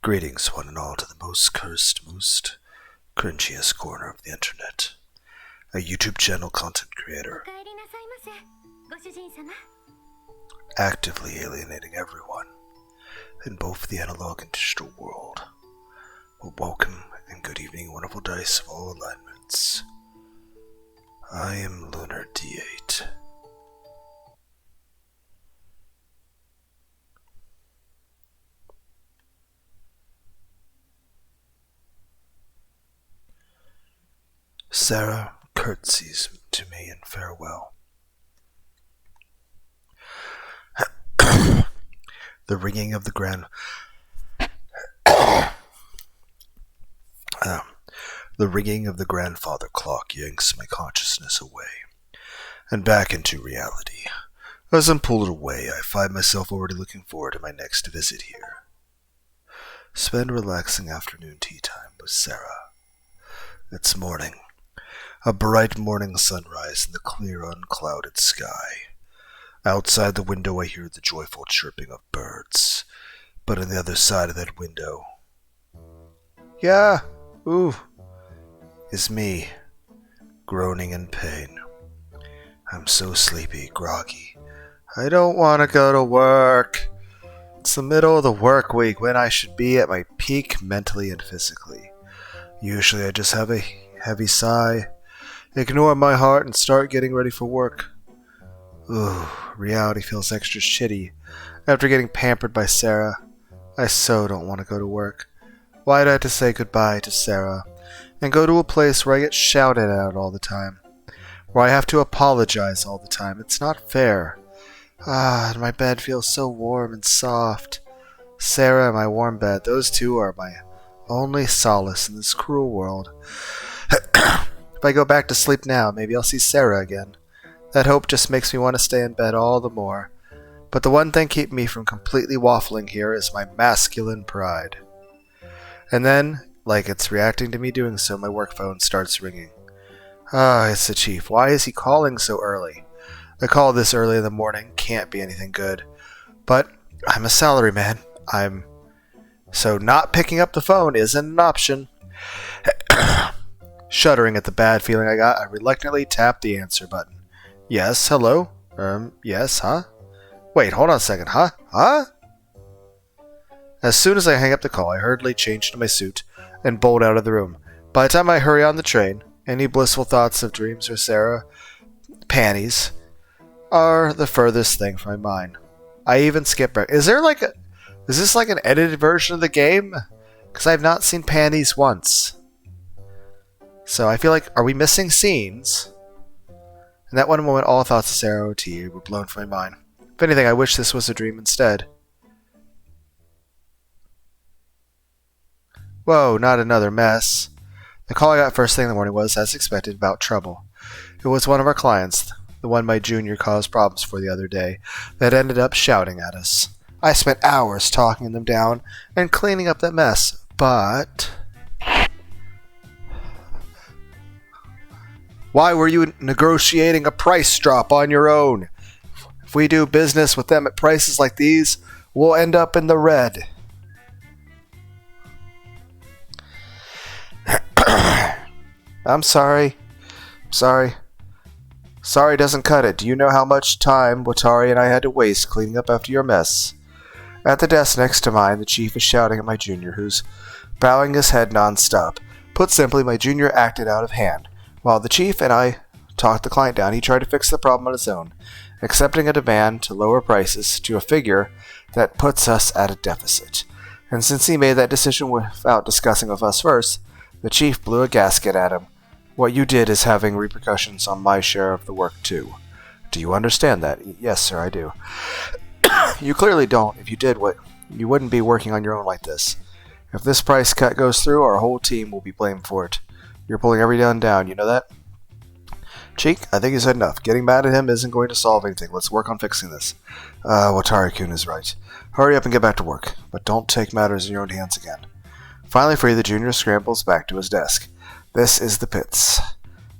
Greetings, one and all, to the most cursed, most cringiest corner of the internet. A YouTube channel content creator, actively alienating everyone in both the analog and digital world. Well, welcome and good evening, wonderful dice of all alignments. I am Lunar D8. Seira curtsies to me in farewell. The ringing of the grandfather clock yanks my consciousness away and back into reality. As I'm pulled away, I find myself already looking forward to my next visit here. Spend relaxing afternoon tea time with Seira. It's morning. A bright morning sunrise in the clear, unclouded sky. Outside the window I hear the joyful chirping of birds, but on the other side of that window, is me, groaning in pain. I'm so sleepy, groggy. I don't want to go to work. It's the middle of the work week when I should be at my peak mentally and physically. Usually I just have a heavy sigh, ignore my heart, and start getting ready for work. Ooh, reality feels extra shitty after getting pampered by Seira. I so don't want to go to work. Why do I have to say goodbye to Seira and go to a place where I get shouted at all the time? Where I have to apologize all the time? It's not fair. And my bed feels so warm and soft. Seira and my warm bed, those two are my only solace in this cruel world. If I go back to sleep now, maybe I'll see Seira again. That hope just makes me want to stay in bed all the more. But the one thing keeping me from completely waffling here is my masculine pride. And then, like it's reacting to me doing so, my work phone starts ringing. It's the chief. Why is he calling so early? A call this early in the morning can't be anything good. But I'm a salaryman. So not picking up the phone isn't an option. Shuddering at the bad feeling I got, I reluctantly tapped the answer button. Yes, hello? Yes, huh? Wait, hold on a second, huh? Huh? As soon as I hang up the call, I hurriedly change into my suit and bolt out of the room. By the time I hurry on the train, any blissful thoughts of dreams or Seira panties are the furthest thing from my mind. I even skip breakfast. Is this like an edited version of the game? Because I have not seen panties once. So I feel like, are we missing scenes? In that one moment, all thoughts of Seira OT were blown from my mind. If anything, I wish this was a dream instead. Whoa, not another mess. The call I got first thing in the morning was, as expected, about trouble. It was one of our clients, the one my junior caused problems for the other day, that ended up shouting at us. I spent hours talking them down and cleaning up that mess, but... Why were you negotiating a price drop on your own? If we do business with them at prices like these, we'll end up in the red. I'm sorry. Sorry doesn't cut it. Do you know how much time Watari and I had to waste cleaning up after your mess? At the desk next to mine, the chief is shouting at my junior, who's bowing his head non-stop. Put simply, my junior acted out of hand. While the chief and I talked the client down, he tried to fix the problem on his own, accepting a demand to lower prices to a figure that puts us at a deficit. And since he made that decision without discussing with us first, the chief blew a gasket at him. What you did is having repercussions on my share of the work too. Do you understand that? Yes, sir, I do. You clearly don't. If you did, you wouldn't be working on your own like this. If this price cut goes through, our whole team will be blamed for it. You're pulling everyone down, you know that? Cheek, I think you said enough. Getting mad at him isn't going to solve anything. Let's work on fixing this. Watari-kun is right. Hurry up and get back to work, but don't take matters in your own hands again. Finally free, the junior scrambles back to his desk. This is the pits.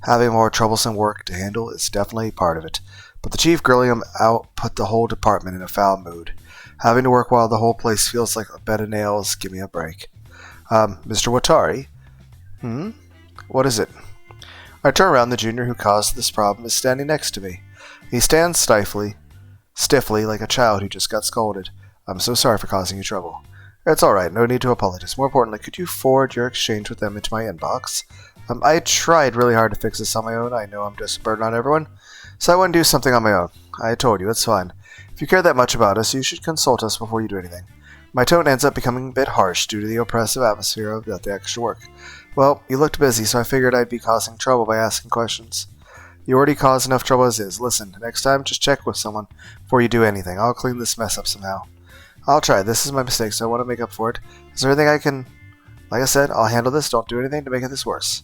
Having more troublesome work to handle is definitely part of it, but the chief grilling him out put the whole department in a foul mood. Having to work while the whole place feels like a bed of nails. Give me a break. Mr. Watari? What is it? I turn around. The junior who caused this problem is standing next to me. He stands stiffly, like a child who just got scolded. I'm so sorry for causing you trouble. It's alright, no need to apologize. More importantly, could you forward your exchange with them into my inbox? I tried really hard to fix this on my own. I know I'm just a burden on everyone, so I want to do something on my own. I told you, it's fine. If you care that much about us, you should consult us before you do anything. My tone ends up becoming a bit harsh due to the oppressive atmosphere of the extra work. Well, you looked busy, so I figured I'd be causing trouble by asking questions. You already caused enough trouble as is. Listen, next time, just check with someone before you do anything. I'll clean this mess up somehow. I'll try. This is my mistake, so I want to make up for it. Is there anything I can... Like I said, I'll handle this. Don't do anything to make this worse.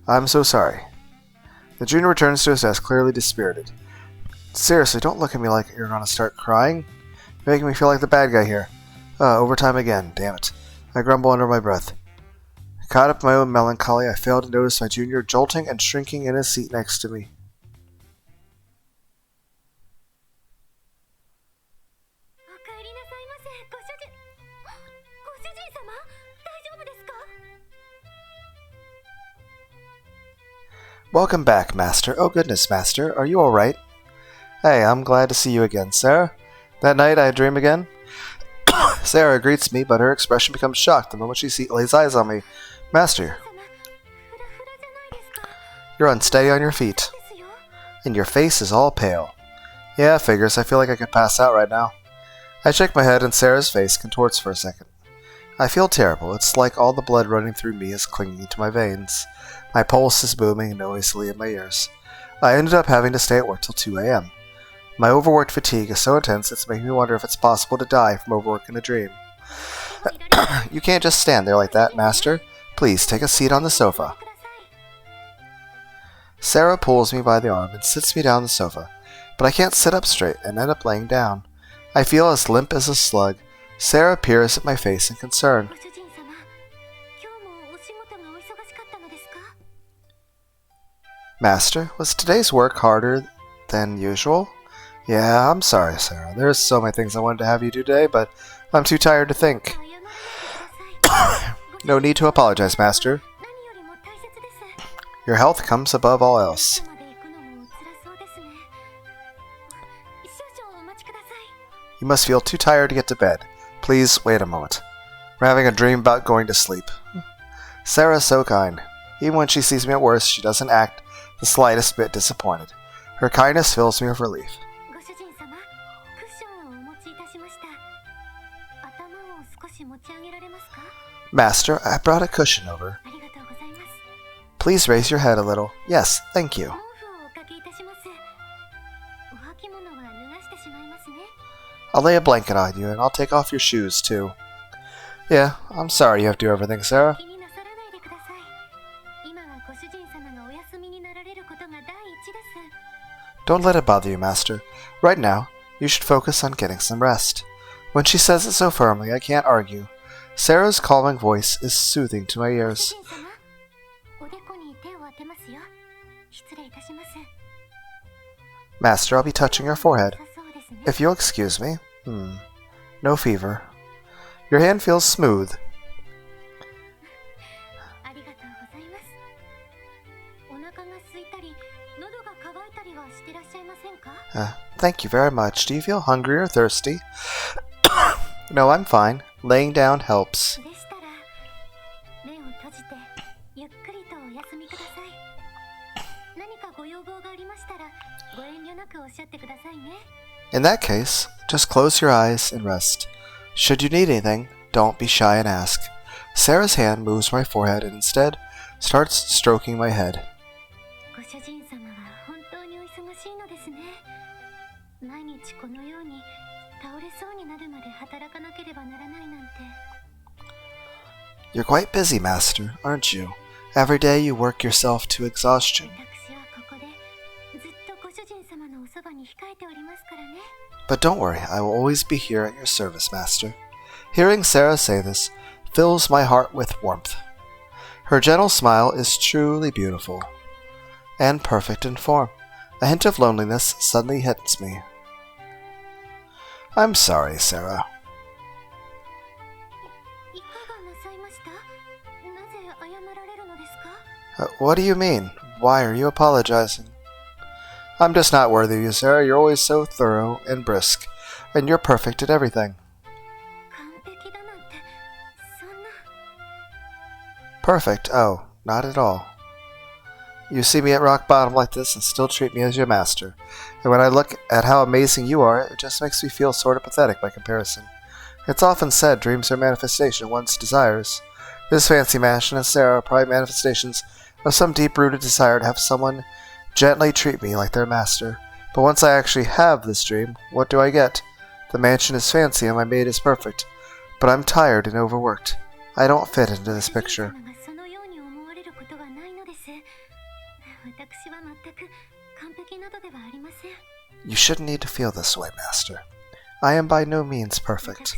I'm so sorry. The junior returns to his desk, clearly dispirited. Seriously, don't look at me like you're going to start crying. You're making me feel like the bad guy here. Overtime again. Damn it. I grumble under my breath. Caught up in my own melancholy, I failed to notice my junior jolting and shrinking in his seat next to me. Welcome back, Master. Oh goodness, Master, are you alright? Hey, I'm glad to see you again, Seira. That night I dream again? Seira greets me, but her expression becomes shocked the moment she lays eyes on me. Master, you're unsteady on your feet, and your face is all pale. Yeah, figures. I feel like I could pass out right now. I shake my head, and Sarah's face contorts for a second. I feel terrible. It's like all the blood running through me is clinging to my veins. My pulse is booming noisily in my ears. I ended up having to stay at work till 2 a.m. My overworked fatigue is so intense it's making me wonder if it's possible to die from overwork in a dream. You can't just stand there like that, Master. Please, take a seat on the sofa. Seira pulls me by the arm and sits me down on the sofa, but I can't sit up straight and end up laying down. I feel as limp as a slug. Seira peers at my face in concern. Master, was today's work harder than usual? Yeah, I'm sorry, Seira. There's so many things I wanted to have you do today, but I'm too tired to think. No need to apologize, Master. Your health comes above all else. You must feel too tired to get to bed. Please wait a moment. We're having a dream about going to sleep. Seira's so kind. Even when she sees me at worst, she doesn't act the slightest bit disappointed. Her kindness fills me with relief. Master, I brought a cushion over. Please raise your head a little. Yes, thank you. I'll lay a blanket on you, and I'll take off your shoes, too. Yeah, I'm sorry you have to do everything, Seira. Don't let it bother you, Master. Right now, you should focus on getting some rest. When she says it so firmly, I can't argue. Seira's calming voice is soothing to my ears. Master, I'll be touching your forehead. If you'll excuse me. No fever. Your hand feels smooth. Thank you very much. Do you feel hungry or thirsty? No, I'm fine. Laying down helps. In that case, just close your eyes and rest. Should you need anything, don't be shy and ask. Seira's hand moves my forehead and instead starts stroking my head. You're quite busy, Master, aren't you? Every day you work yourself to exhaustion. But don't worry, I will always be here at your service, Master. Hearing Seira say this fills my heart with warmth. Her gentle smile is truly beautiful and perfect in form. A hint of loneliness suddenly hits me. I'm sorry, Seira. What do you mean? Why are you apologizing? I'm just not worthy of you, Seira. You're always so thorough and brisk, and you're perfect at everything. Perfect? Oh, not at all. You see me at rock bottom like this and still treat me as your master. And when I look at how amazing you are, it just makes me feel sort of pathetic by comparison. It's often said dreams are a manifestation of one's desires. This fancy mansion and Seira are probably manifestations of some deep-rooted desire to have someone gently treat me like their master. But once I actually have this dream, what do I get? The mansion is fancy and my maid is perfect, but I'm tired and overworked. I don't fit into this picture. You shouldn't need to feel this way, Master. I am by no means perfect.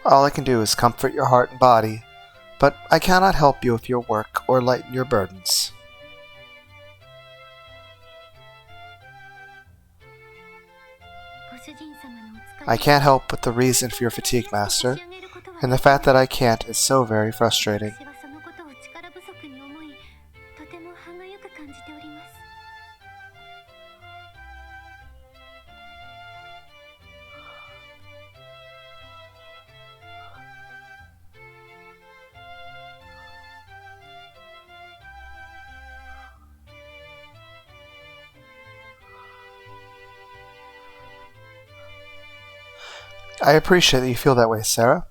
All I can do is comfort your heart and body, but I cannot help you with your work or lighten your burdens. I can't help but the reason for your fatigue, Master, and the fact that I can't is so very frustrating. I appreciate that you feel that way, Seira.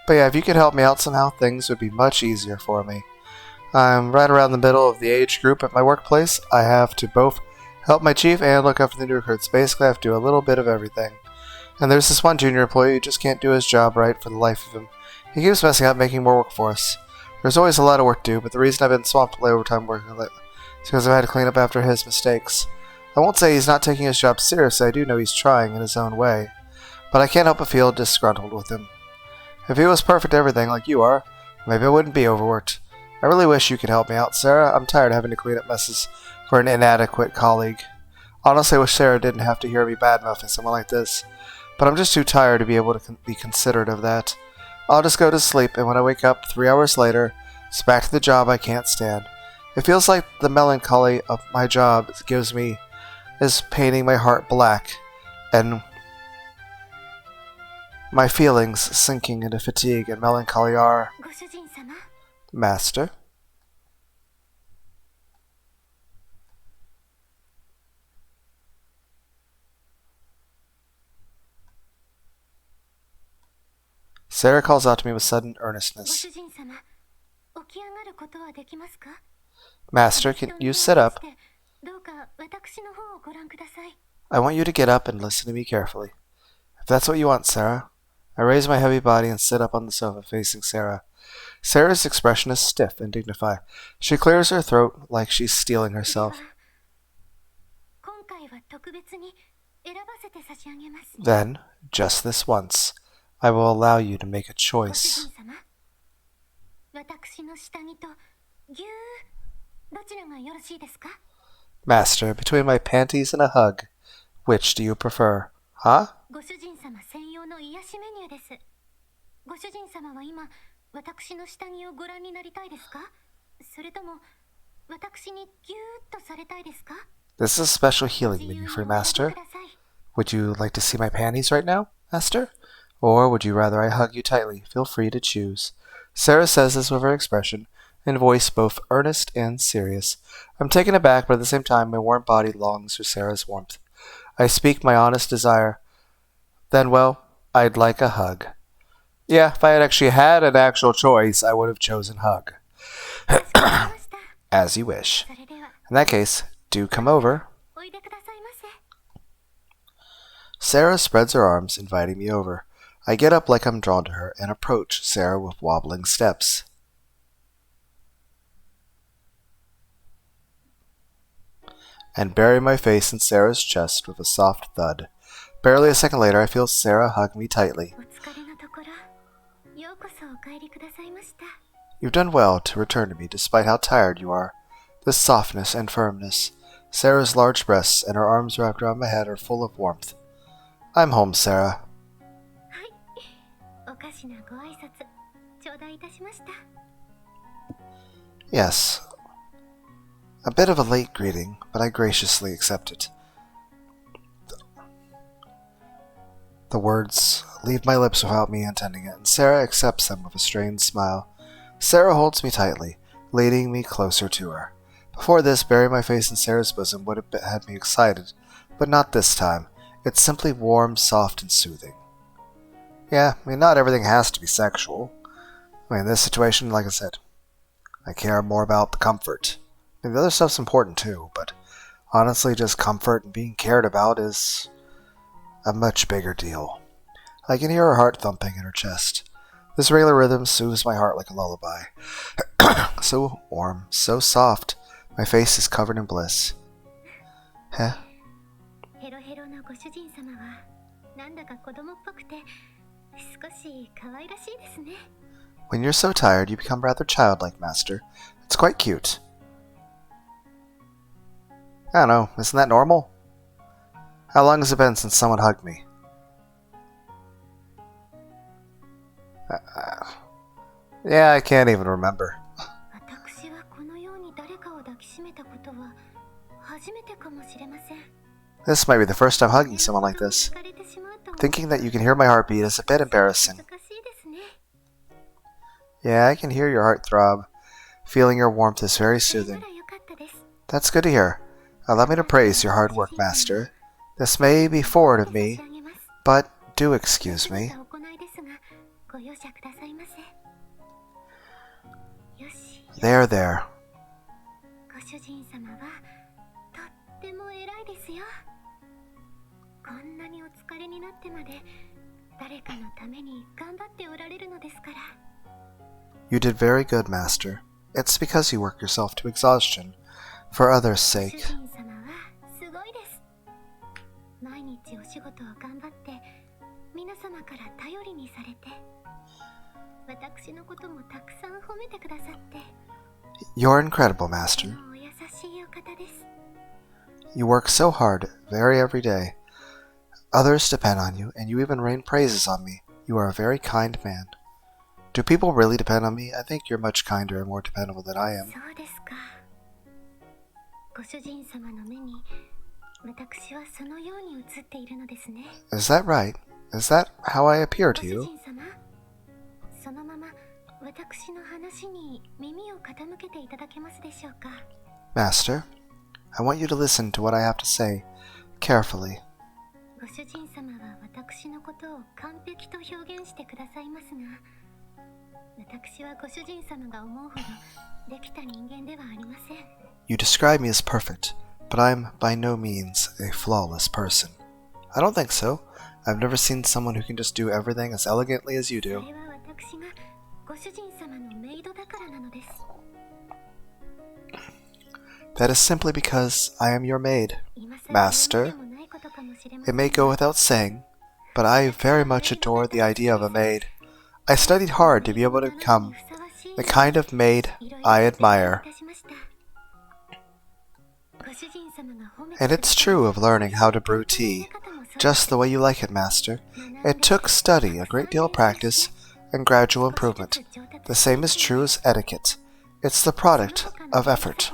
But yeah, if you could help me out somehow, things would be much easier for me. I'm right around the middle of the age group at my workplace. I have to both help my chief and look after the new recruits. Basically, I have to do a little bit of everything. And there's this one junior employee who just can't do his job right for the life of him. He keeps messing up, making more work for us. There's always a lot of work to do, but the reason I've been swamped with overtime work is because I've had to clean up after his mistakes. I won't say he's not taking his job seriously. I do know he's trying in his own way. But I can't help but feel disgruntled with him. If he was perfect at everything like you are, maybe I wouldn't be overworked. I really wish you could help me out, Seira. I'm tired of having to clean up messes for an inadequate colleague. Honestly, I wish Seira didn't have to hear me badmouthing someone like this. But I'm just too tired to be able to be considerate of that. I'll just go to sleep, and when I wake up 3 hours later, it's back to the job I can't stand. It feels like the melancholy of my job is painting my heart black, and my feelings sinking into fatigue and melancholy are... Master? Seira calls out to me with sudden earnestness. Master, can you sit up? I want you to get up and listen to me carefully. If that's what you want, Seira. I raise my heavy body and sit up on the sofa facing Seira. Seira's expression is stiff and dignified. She clears her throat like she's steeling herself. Then, just this once, I will allow you to make a choice. Master, between my panties and a hug, which do you prefer? Huh? This is a special healing menu for Master. Would you like to see my panties right now, Master? Or would you rather I hug you tightly? Feel free to choose. Seira says this with her expression and voice both earnest and serious. I'm taken aback, but at the same time my warm body longs for Seira's warmth. I speak my honest desire. Then, well, I'd like a hug. Yeah, if I had actually had an actual choice, I would have chosen hug. As you wish. In that case, do come over. Seira spreads her arms, inviting me over. I get up like I'm drawn to her and approach Seira with wobbling steps. And bury my face in Seira's chest with a soft thud. Barely a second later, I feel Seira hug me tightly. You've done well to return to me despite how tired you are. This softness and firmness. Seira's large breasts and her arms wrapped around my head are full of warmth. I'm home, Seira. Yes. A bit of a late greeting, but I graciously accept it. The words leave my lips without me intending it, and Seira accepts them with a strained smile. Seira holds me tightly, leading me closer to her. Before this, burying my face in Seira's bosom would have had me excited, but not this time. It's simply warm, soft, and soothing. Yeah, not everything has to be sexual. In this situation, like I said, I care more about the comfort. The other stuff's important too, but honestly, just comfort and being cared about is a much bigger deal. I can hear her heart thumping in her chest. This regular rhythm soothes my heart like a lullaby. So warm, so soft. My face is covered in bliss. Huh? When you're so tired, you become rather childlike, Master. It's quite cute. I don't know, isn't that normal? How long has it been since someone hugged me? Yeah, I can't even remember. This might be the first time hugging someone like this. Thinking that you can hear my heartbeat is a bit embarrassing. Yeah, I can hear your heart throb. Feeling your warmth is very soothing. That's good to hear. Allow me to praise your hard work, Master. This may be forward of me, but do excuse me. There, there. You did very good, Master. It's because you work yourself to exhaustion, for others' sake. You're incredible, Master. You work so hard, every day. Others depend on you, and you even rain praises on me. You are a very kind man. Do people really depend on me? I think you're much kinder and more dependable than I am. Is that right? Is that how I appear to you? Master, I want you to listen to what I have to say, carefully. You describe me as perfect, but I'm by no means a flawless person. I don't think so. I've never seen someone who can just do everything as elegantly as you do. That is simply because I am your maid, Master. It may go without saying, but I very much adore the idea of a maid. I studied hard to be able to become the kind of maid I admire. And it's true of learning how to brew tea, just the way you like it, Master. It took study, a great deal of practice, and gradual improvement. The same is true as etiquette. It's the product of effort.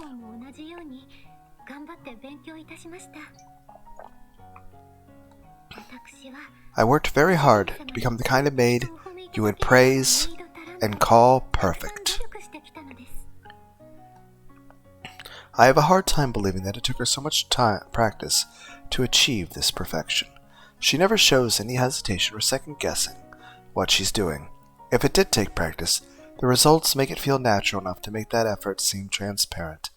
I worked very hard to become the kind of maid you would praise and call perfect. I have a hard time believing that it took her so much practice to achieve this perfection. She never shows any hesitation or second-guessing what she's doing. If it did take practice, the results make it feel natural enough to make that effort seem transparent.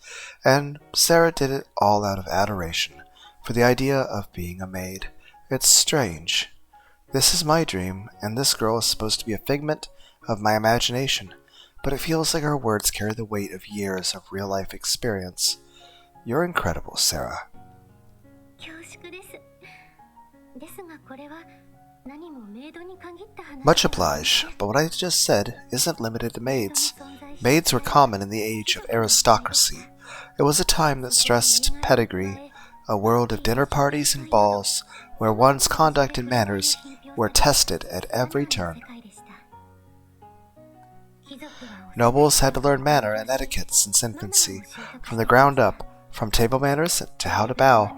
And Seira did it all out of adoration for the idea of being a maid. It's strange. This is my dream, and this girl is supposed to be a figment of my imagination, but it feels like her words carry the weight of years of real-life experience. You're incredible, Seira. Much obliged, but what I just said isn't limited to maids. Maids were common in the age of aristocracy. It was a time that stressed pedigree, a world of dinner parties and balls, where one's conduct and manners were tested at every turn. Nobles had to learn manner and etiquette since infancy, from the ground up, from table manners to how to bow.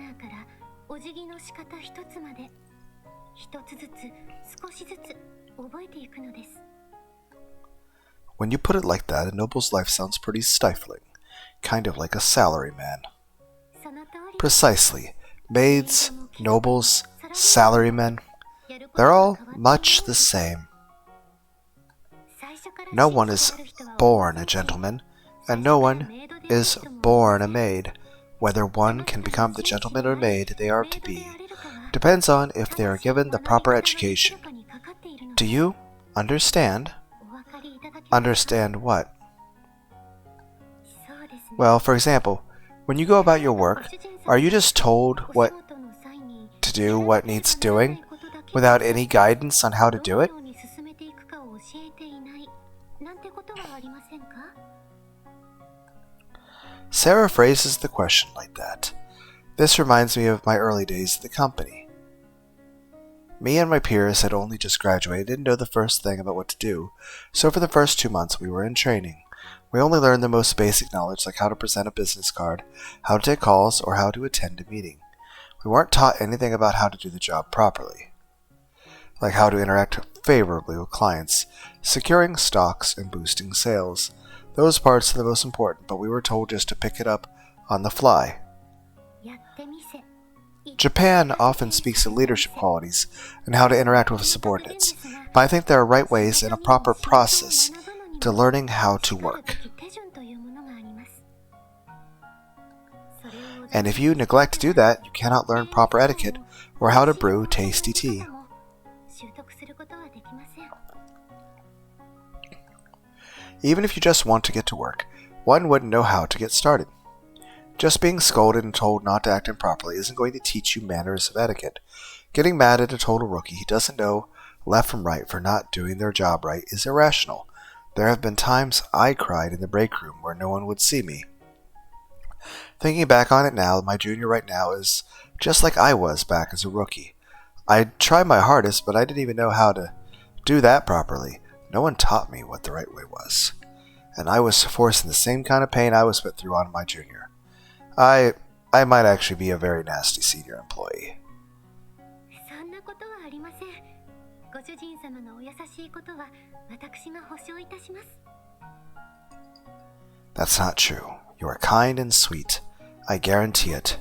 When you put it like that, a noble's life sounds pretty stifling, kind of like a salaryman. Precisely. Maids, nobles, salarymen, they're all much the same. No one is born a gentleman, and no one is born a maid. Whether one can become the gentleman or maid they are to be depends on if they are given the proper education. Do you understand? Understand what? Well, for example, when you go about your work, are you just told what to do, what needs doing, without any guidance on how to do it? Seira phrases the question like that. This reminds me of my early days at the company. Me and my peers had only just graduated, didn't know the first thing about what to do, so for the first 2 months we were in training. We only learned the most basic knowledge, like how to present a business card, how to take calls, or how to attend a meeting. We weren't taught anything about how to do the job properly, like how to interact favorably with clients, securing stocks, and boosting sales. Those parts are the most important, but we were told just to pick it up on the fly. Japan often speaks of leadership qualities and how to interact with subordinates, but I think there are right ways and a proper process to learning how to work. And if you neglect to do that, you cannot learn proper etiquette or how to brew tasty tea. Even if you just want to get to work, one wouldn't know how to get started. Just being scolded and told not to act improperly isn't going to teach you manners of etiquette. Getting mad at a total rookie who doesn't know left from right for not doing their job right is irrational. There have been times I cried in the break room where no one would see me. Thinking back on it now, my junior right now is just like I was back as a rookie. I tried my hardest, but I didn't even know how to do that properly. No one taught me what the right way was, and I was forcing the same kind of pain I was put through on my junior. I might actually be a very nasty senior employee. That's not true. You are kind and sweet. I guarantee it.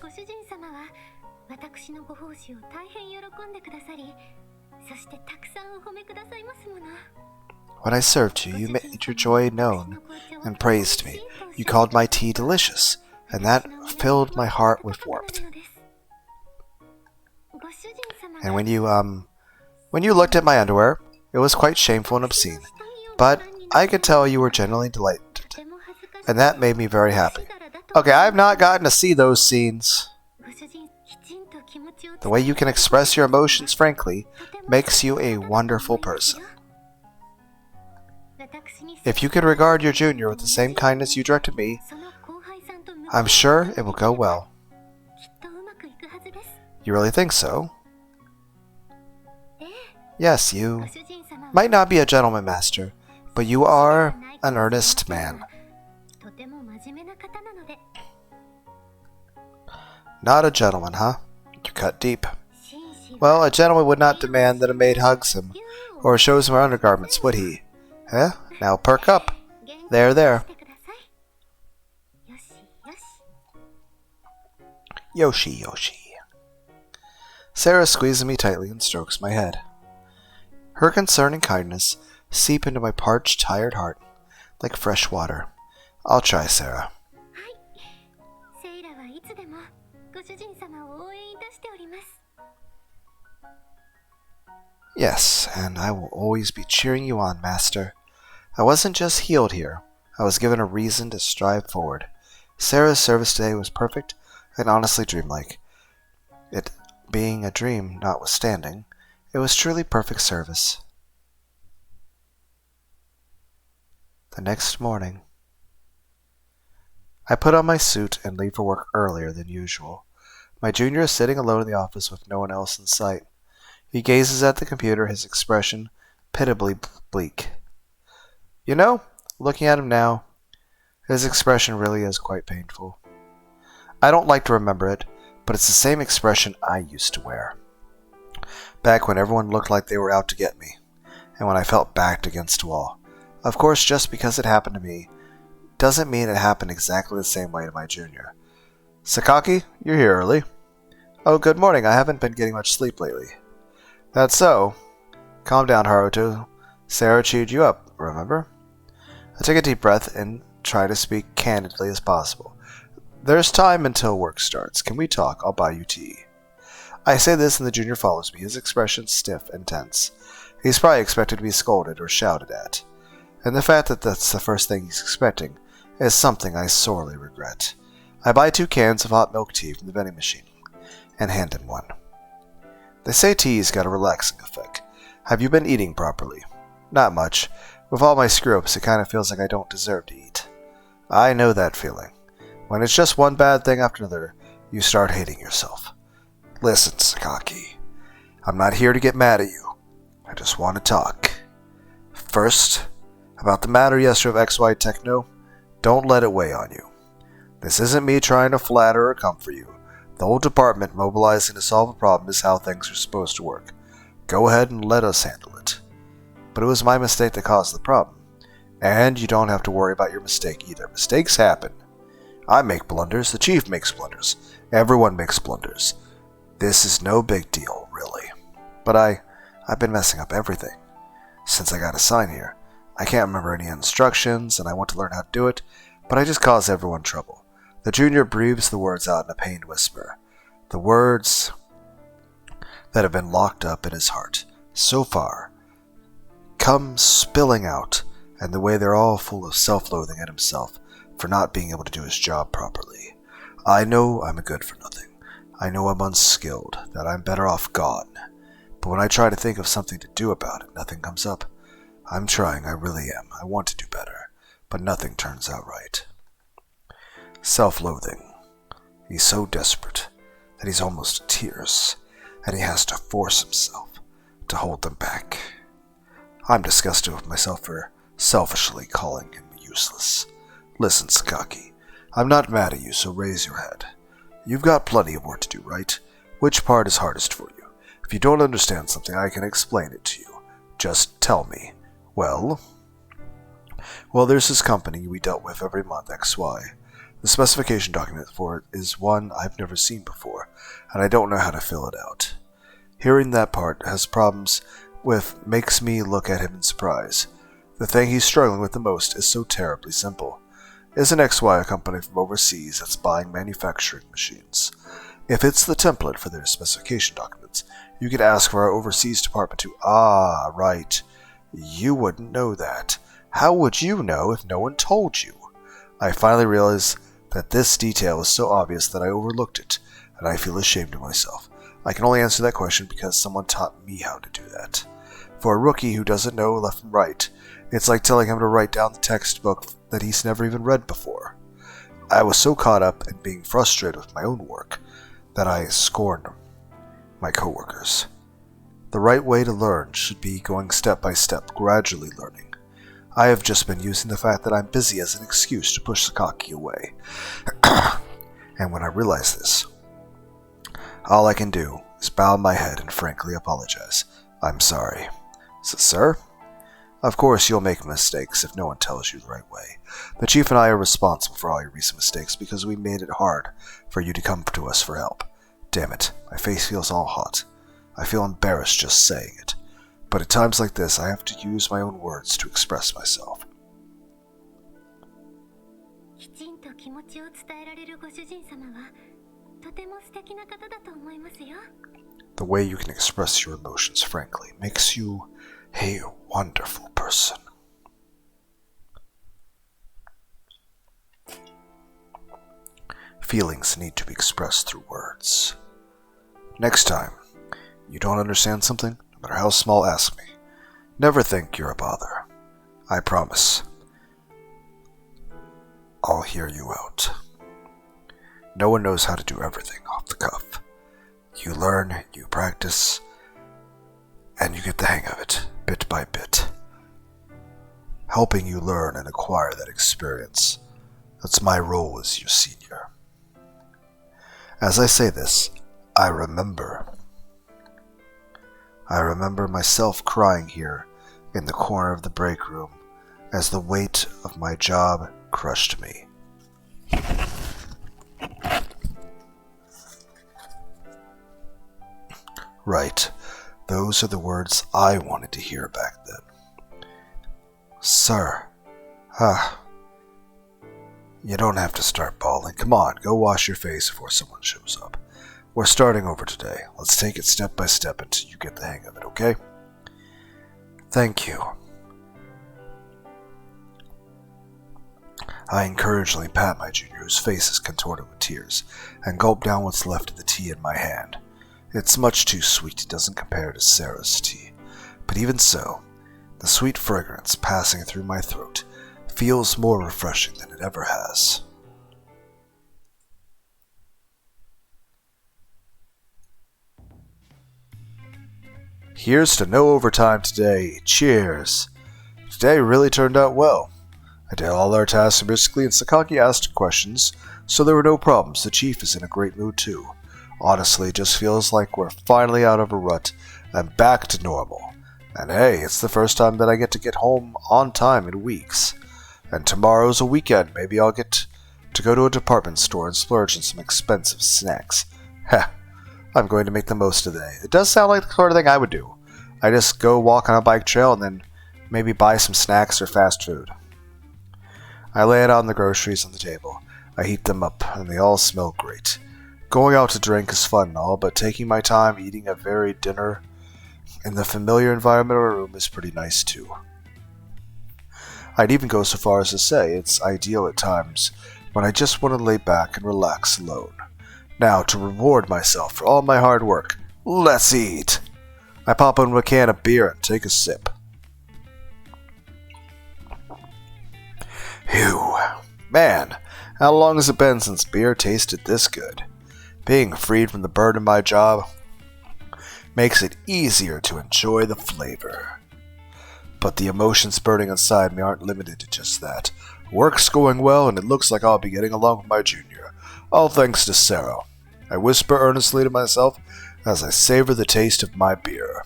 When I served you, you made your joy known and praised me. You called my tea delicious, and that filled my heart with warmth. And when you looked at my underwear, it was quite shameful and obscene, but I could tell you were genuinely delighted, and that made me very happy. Okay, I've not gotten to see those scenes. The way you can express your emotions frankly makes you a wonderful person. If you could regard your junior with the same kindness you directed me, I'm sure it will go well. You really think so? Yes, you might not be a gentleman, master, but you are an earnest man. Not a gentleman, huh? You cut deep. Well, a gentleman would not demand that a maid hugs him, or shows him her undergarments, would he? Eh? Now perk up. There, there. Yoshi, Yoshi. Seira squeezes me tightly and strokes my head. Her concern and kindness seep into my parched, tired heart like fresh water. I'll try, Seira. Yes, and I will always be cheering you on, Master. I wasn't just healed here. I was given a reason to strive forward. Seira's service today was perfect and honestly dreamlike. It being a dream notwithstanding, It was truly perfect service. The next morning, I put on my suit and leave for work earlier than usual. My junior is sitting alone in the office with no one else in sight. He gazes at the computer, his expression pitiably bleak. You know, looking at him now, his expression really is quite painful. I don't like to remember it, but it's the same expression I used to wear. Back when everyone looked like they were out to get me, and when I felt backed against a wall. Of course, just because it happened to me doesn't mean it happened exactly the same way to my junior. Sakaki, you're here early. Oh, good morning. I haven't been getting much sleep lately. That's so. Calm down, Haruto. Seira cheered you up, remember? I take a deep breath and try to speak candidly as possible. There's time until work starts. Can we talk? I'll buy you tea. I say this and the junior follows me, his expression stiff and tense. He's probably expected to be scolded or shouted at. And the fact that that's the first thing he's expecting is something I sorely regret. I buy 2 cans of hot milk tea from the vending machine and hand him one. They say tea's got a relaxing effect. Have you been eating properly? Not much. With all my screw-ups, it kind of feels like I don't deserve to eat. I know that feeling. When it's just one bad thing after another, you start hating yourself. Listen, Sakaki. I'm not here to get mad at you. I just want to talk. First, about the matter yesterday of XY Techno, don't let it weigh on you. This isn't me trying to flatter or comfort you. The whole department mobilizing to solve a problem is how things are supposed to work. Go ahead and let us handle it. But it was my mistake that caused the problem. And you don't have to worry about your mistake either. Mistakes happen. I make blunders, the chief makes blunders, everyone makes blunders. This is no big deal, really. But I've been messing up everything. Since I got assigned here, I can't remember any instructions, and I want to learn how to do it, but I just cause everyone trouble. The junior breathes the words out in a pained whisper. The words that have been locked up in his heart, so far, come spilling out, and the way they're all full of self-loathing at himself for not being able to do his job properly. I know I'm a good for nothing. I know I'm unskilled, that I'm better off gone. But when I try to think of something to do about it, nothing comes up. I'm trying, I really am. I want to do better, but nothing turns out right. Self-loathing. He's so desperate that he's almost in tears, and he has to force himself to hold them back. I'm disgusted with myself for selfishly calling him useless. Listen, Sakaki, I'm not mad at you, so raise your head. You've got plenty of work to do, right? Which part is hardest for you? If you don't understand something, I can explain it to you. Just tell me. Well, there's this company we dealt with every month, XY. The specification document for it is one I've never seen before, and I don't know how to fill it out. Hearing that part has problems with makes me look at him in surprise. The thing he's struggling with the most is so terribly simple. Isn't XY a company from overseas that's buying manufacturing machines? If it's the template for their specification documents, you could ask for our overseas department to... Ah, right. You wouldn't know that. How would you know if no one told you? I finally realize that this detail is so obvious that I overlooked it, and I feel ashamed of myself. I can only answer that question because someone taught me how to do that. For a rookie who doesn't know left from right, it's like telling him to write down the textbook that he's never even read before. I was so caught up in being frustrated with my own work that I scorned my coworkers. The right way to learn should be going step by step, gradually learning. I have just been using the fact that I'm busy as an excuse to push Sakaki away. And when I realize this, all I can do is bow my head and frankly apologize. I'm sorry. Sir? Of course you'll make mistakes if no one tells you the right way. The chief and I are responsible for all your recent mistakes because we made it hard for you to come to us for help. Damn it, my face feels all hot. I feel embarrassed just saying it. But at times like this, I have to use my own words to express myself. The way you can express your emotions frankly makes you a wonderful person. Feelings need to be expressed through words. Next time you don't understand something, no no matter how small, ask me. Never think you're a bother. I promise. I'll hear you out. No one knows how to do everything off the cuff. You learn, you practice, and you get the hang of it, bit by bit. Helping you learn and acquire that experience. That's my role as your senior. As I say this, I remember myself crying here in the corner of the break room as the weight of my job crushed me. Right, those are the words I wanted to hear back then. Sir, you don't have to start bawling. Come on, go wash your face before someone shows up. We're starting over today. Let's take it step by step until you get the hang of it, okay? Thank you. I encouragingly pat my junior, whose face is contorted with tears, and gulp down what's left of the tea in my hand. It's much too sweet, it doesn't compare to Seira's tea. But even so, the sweet fragrance passing through my throat feels more refreshing than it ever has. Here's to no overtime today. Cheers. Today really turned out well. I did all our tasks briskly, and Sakaki asked questions, so there were no problems. The chief is in a great mood too. Honestly, it just feels like we're finally out of a rut and back to normal. And hey, it's the first time that I get to get home on time in weeks. And tomorrow's a weekend. Maybe I'll get to go to a department store and splurge on some expensive snacks. Heh, I'm going to make the most of the day. It does sound like the sort of thing I would do. I just go walk on a bike trail and then maybe buy some snacks or fast food. I lay out the groceries on the table. I heat them up, and they all smell great. Going out to drink is fun and all, but taking my time eating a varied dinner in the familiar environment of a room is pretty nice too. I'd even go so far as to say it's ideal at times when I just want to lay back and relax alone. Now, to reward myself for all my hard work, let's eat! I pop into a can of beer and take a sip. Phew. Man, how long has it been since beer tasted this good? Being freed from the burden of my job makes it easier to enjoy the flavor. But the emotions burning inside me aren't limited to just that. Work's going well, and it looks like I'll be getting along with my junior, all thanks to Seira. I whisper earnestly to myself as I savor the taste of my beer.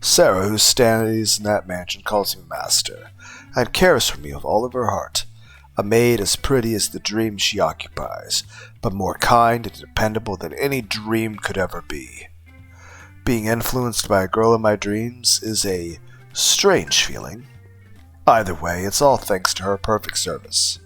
Seira, who stays in that mansion, calls me master, and cares for me with all of her heart. A maid as pretty as the dream she occupies, but more kind and dependable than any dream could ever be. Being influenced by a girl in my dreams is a strange feeling. Either way, it's all thanks to her perfect service.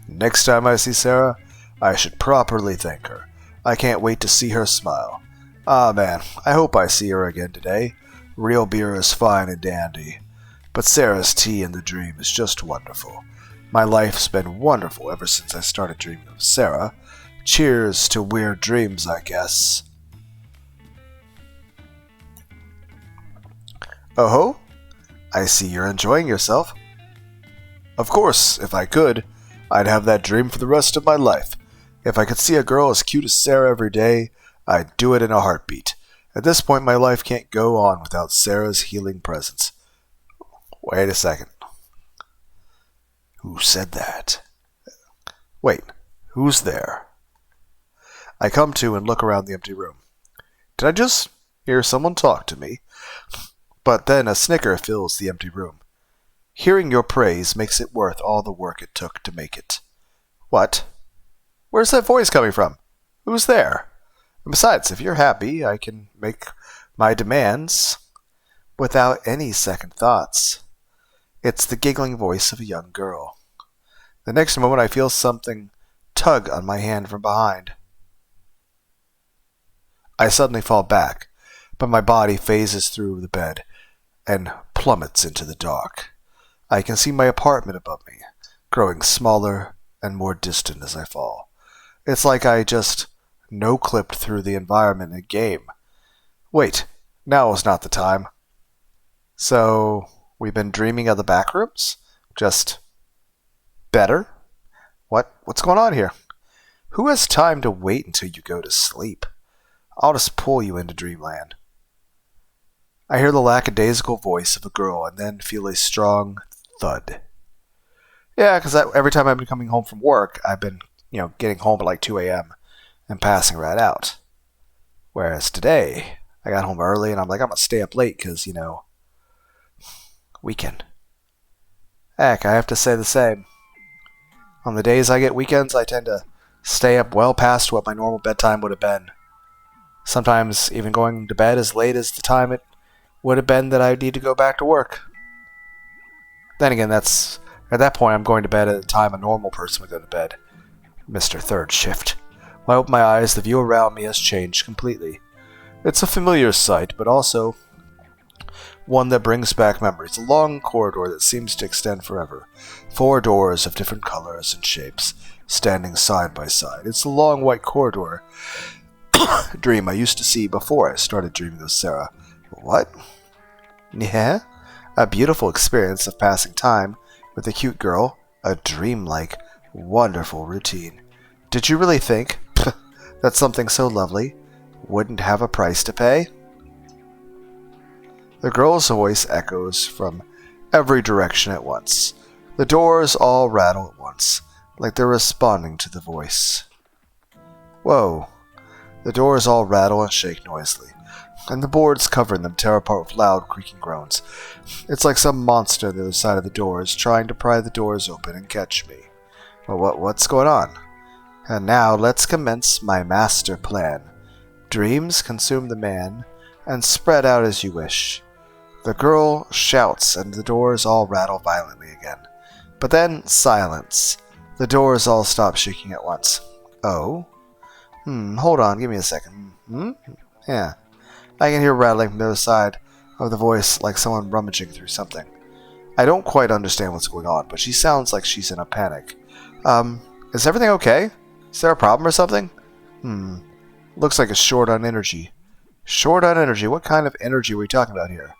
Next time I see Seira, I should properly thank her. I can't wait to see her smile. Ah man, I hope I see her again today. Real beer is fine and dandy. But Seira's tea in the dream is just wonderful. My life's been wonderful ever since I started dreaming of Seira. Cheers to weird dreams, I guess. Oh-ho? I see you're enjoying yourself. Of course, if I could, I'd have that dream for the rest of my life. If I could see a girl as cute as Seira every day, I'd do it in a heartbeat. At this point, my life can't go on without Seira's healing presence. Wait a second. Who said that? Wait, who's there? I come to and look around the empty room. Did I just hear someone talk to me? But then a snicker fills the empty room. Hearing your praise makes it worth all the work it took to make it. What? Where's that voice coming from? Who's there? And besides, if you're happy, I can make my demands without any second thoughts. It's the giggling voice of a young girl. The next moment I feel something tug on my hand from behind. I suddenly fall back, but my body phases through the bed and plummets into the dark. I can see my apartment above me, growing smaller and more distant as I fall. It's like I just no-clipped through the environment in a game. Wait, now is not the time. So, we've been dreaming of the back rooms? Just better? What's going on here? Who has time to wait until you go to sleep? I'll just pull you into dreamland. I hear the lackadaisical voice of a girl and then feel a strong thud. Yeah, because every time I've been coming home from work, I've been, getting home at like 2 a.m. and passing right out. Whereas today, I got home early and I'm like, I'm going to stay up late because, weekend. Heck, I have to say the same. On the days I get weekends, I tend to stay up well past what my normal bedtime would have been. Sometimes even going to bed as late as the time it would have been that I need to go back to work. Then again, at that point, I'm going to bed at the time a normal person would go to bed. Mr. Third Shift. When I open my eyes, the view around me has changed completely. It's a familiar sight, but also one that brings back memories. A long corridor that seems to extend forever. 4 doors of different colors and shapes, standing side by side. It's the long white corridor dream I used to see before I started dreaming of Seira. What? Yeah? A beautiful experience of passing time with a cute girl. A dreamlike, wonderful routine. Did you really think that something so lovely wouldn't have a price to pay? The girl's voice echoes from every direction at once. The doors all rattle at once, like they're responding to the voice. Whoa. The doors all rattle and shake noisily, and the boards covering them tear apart with loud creaking groans. It's like some monster on the other side of the doors trying to pry the doors open and catch me. Well, what's going on? And now let's commence my master plan. Dreams consume the man, and spread out as you wish. The girl shouts, and the doors all rattle violently again. But then, silence. The doors all stop shaking at once. Oh? Hold on, give me a second. Yeah. I can hear rattling from the other side of the voice like someone rummaging through something. I don't quite understand what's going on, but she sounds like she's in a panic. Is everything okay? Is there a problem or something? Looks like it's short on energy. Short on energy? What kind of energy are we talking about here?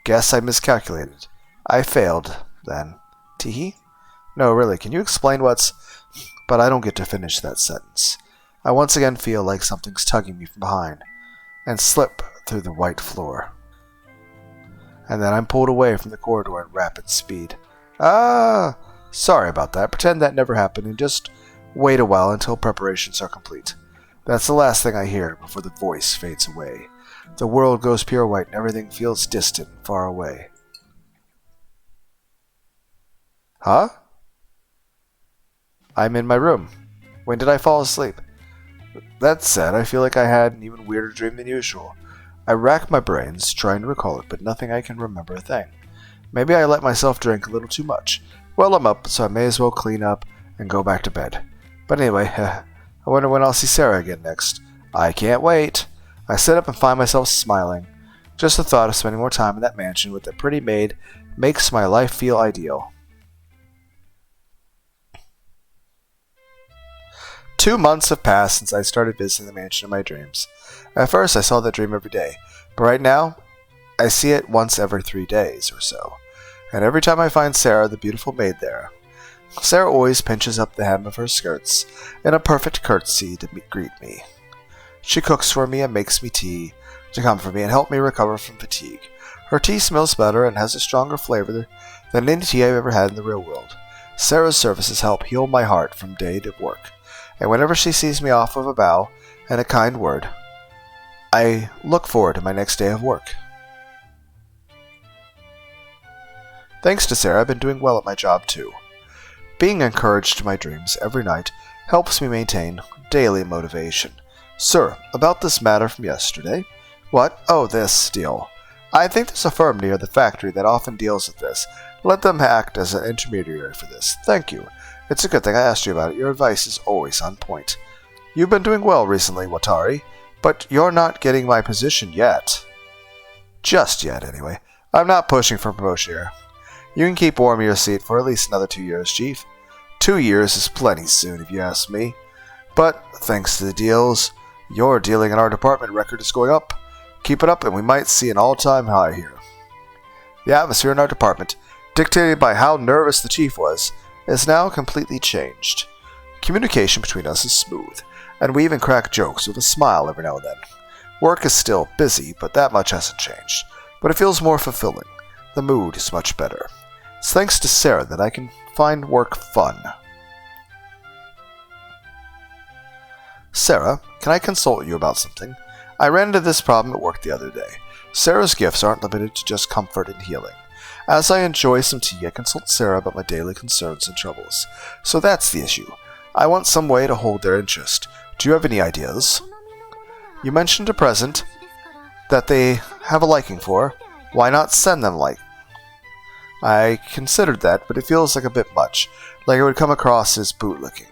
Guess I miscalculated. I failed, then. Teehee? No, really, can you explain what's... But I don't get to finish that sentence. I once again feel like something's tugging me from behind, and slip through the white floor. And then I'm pulled away from the corridor at rapid speed. Sorry about that. Pretend that never happened and just wait a while until preparations are complete. That's the last thing I hear before the voice fades away. The world goes pure white and everything feels distant and far away. Huh? I'm in my room. When did I fall asleep? That said, I feel like I had an even weirder dream than usual. I rack my brains, trying to recall it, but nothing I can remember a thing. Maybe I let myself drink a little too much. Well, I'm up, so I may as well clean up and go back to bed. But anyway, I wonder when I'll see Seira again next. I can't wait. I sit up and find myself smiling. Just the thought of spending more time in that mansion with a pretty maid makes my life feel ideal. 2 months have passed since I started visiting the mansion in my dreams. At first, I saw the dream every day, but right now, I see it once every 3 days or so. And every time I find Seira, the beautiful maid there. Seira always pinches up the hem of her skirts in a perfect curtsy to greet me. She cooks for me and makes me tea to comfort me and help me recover from fatigue. Her tea smells better and has a stronger flavor than any tea I've ever had in the real world. Seira's services help heal my heart from day to work. And whenever she sees me off with a bow and a kind word, I look forward to my next day of work. Thanks to Seira, I've been doing well at my job too. Being encouraged to my dreams every night helps me maintain daily motivation. Sir, about this matter from yesterday. What? Oh, this deal. I think there's a firm near the factory that often deals with this. Let them act as an intermediary for this. Thank you. It's a good thing I asked you about it. Your advice is always on point. You've been doing well recently, Watari, but you're not getting my position yet. Just yet, anyway. I'm not pushing for promotion here. You can keep warming your seat for at least another 2 years, Chief. 2 years is plenty soon, if you ask me. But thanks to the deals, your dealing in our department record is going up. Keep it up and we might see an all-time high here. The atmosphere in our department, dictated by how nervous the chief was, is now completely changed. Communication between us is smooth, and we even crack jokes with a smile every now and then. Work is still busy, but that much hasn't changed. But it feels more fulfilling. The mood is much better. It's thanks to Seira that I can find work fun. Seira, can I consult you about something? I ran into this problem at work the other day. Seira's gifts aren't limited to just comfort and healing. As I enjoy some tea, I consult Seira about my daily concerns and troubles. So that's the issue. I want some way to hold their interest. Do you have any ideas? You mentioned a present that they have a liking for. Why not send them like? I considered that, but it feels like a bit much, like it would come across as bootlicking.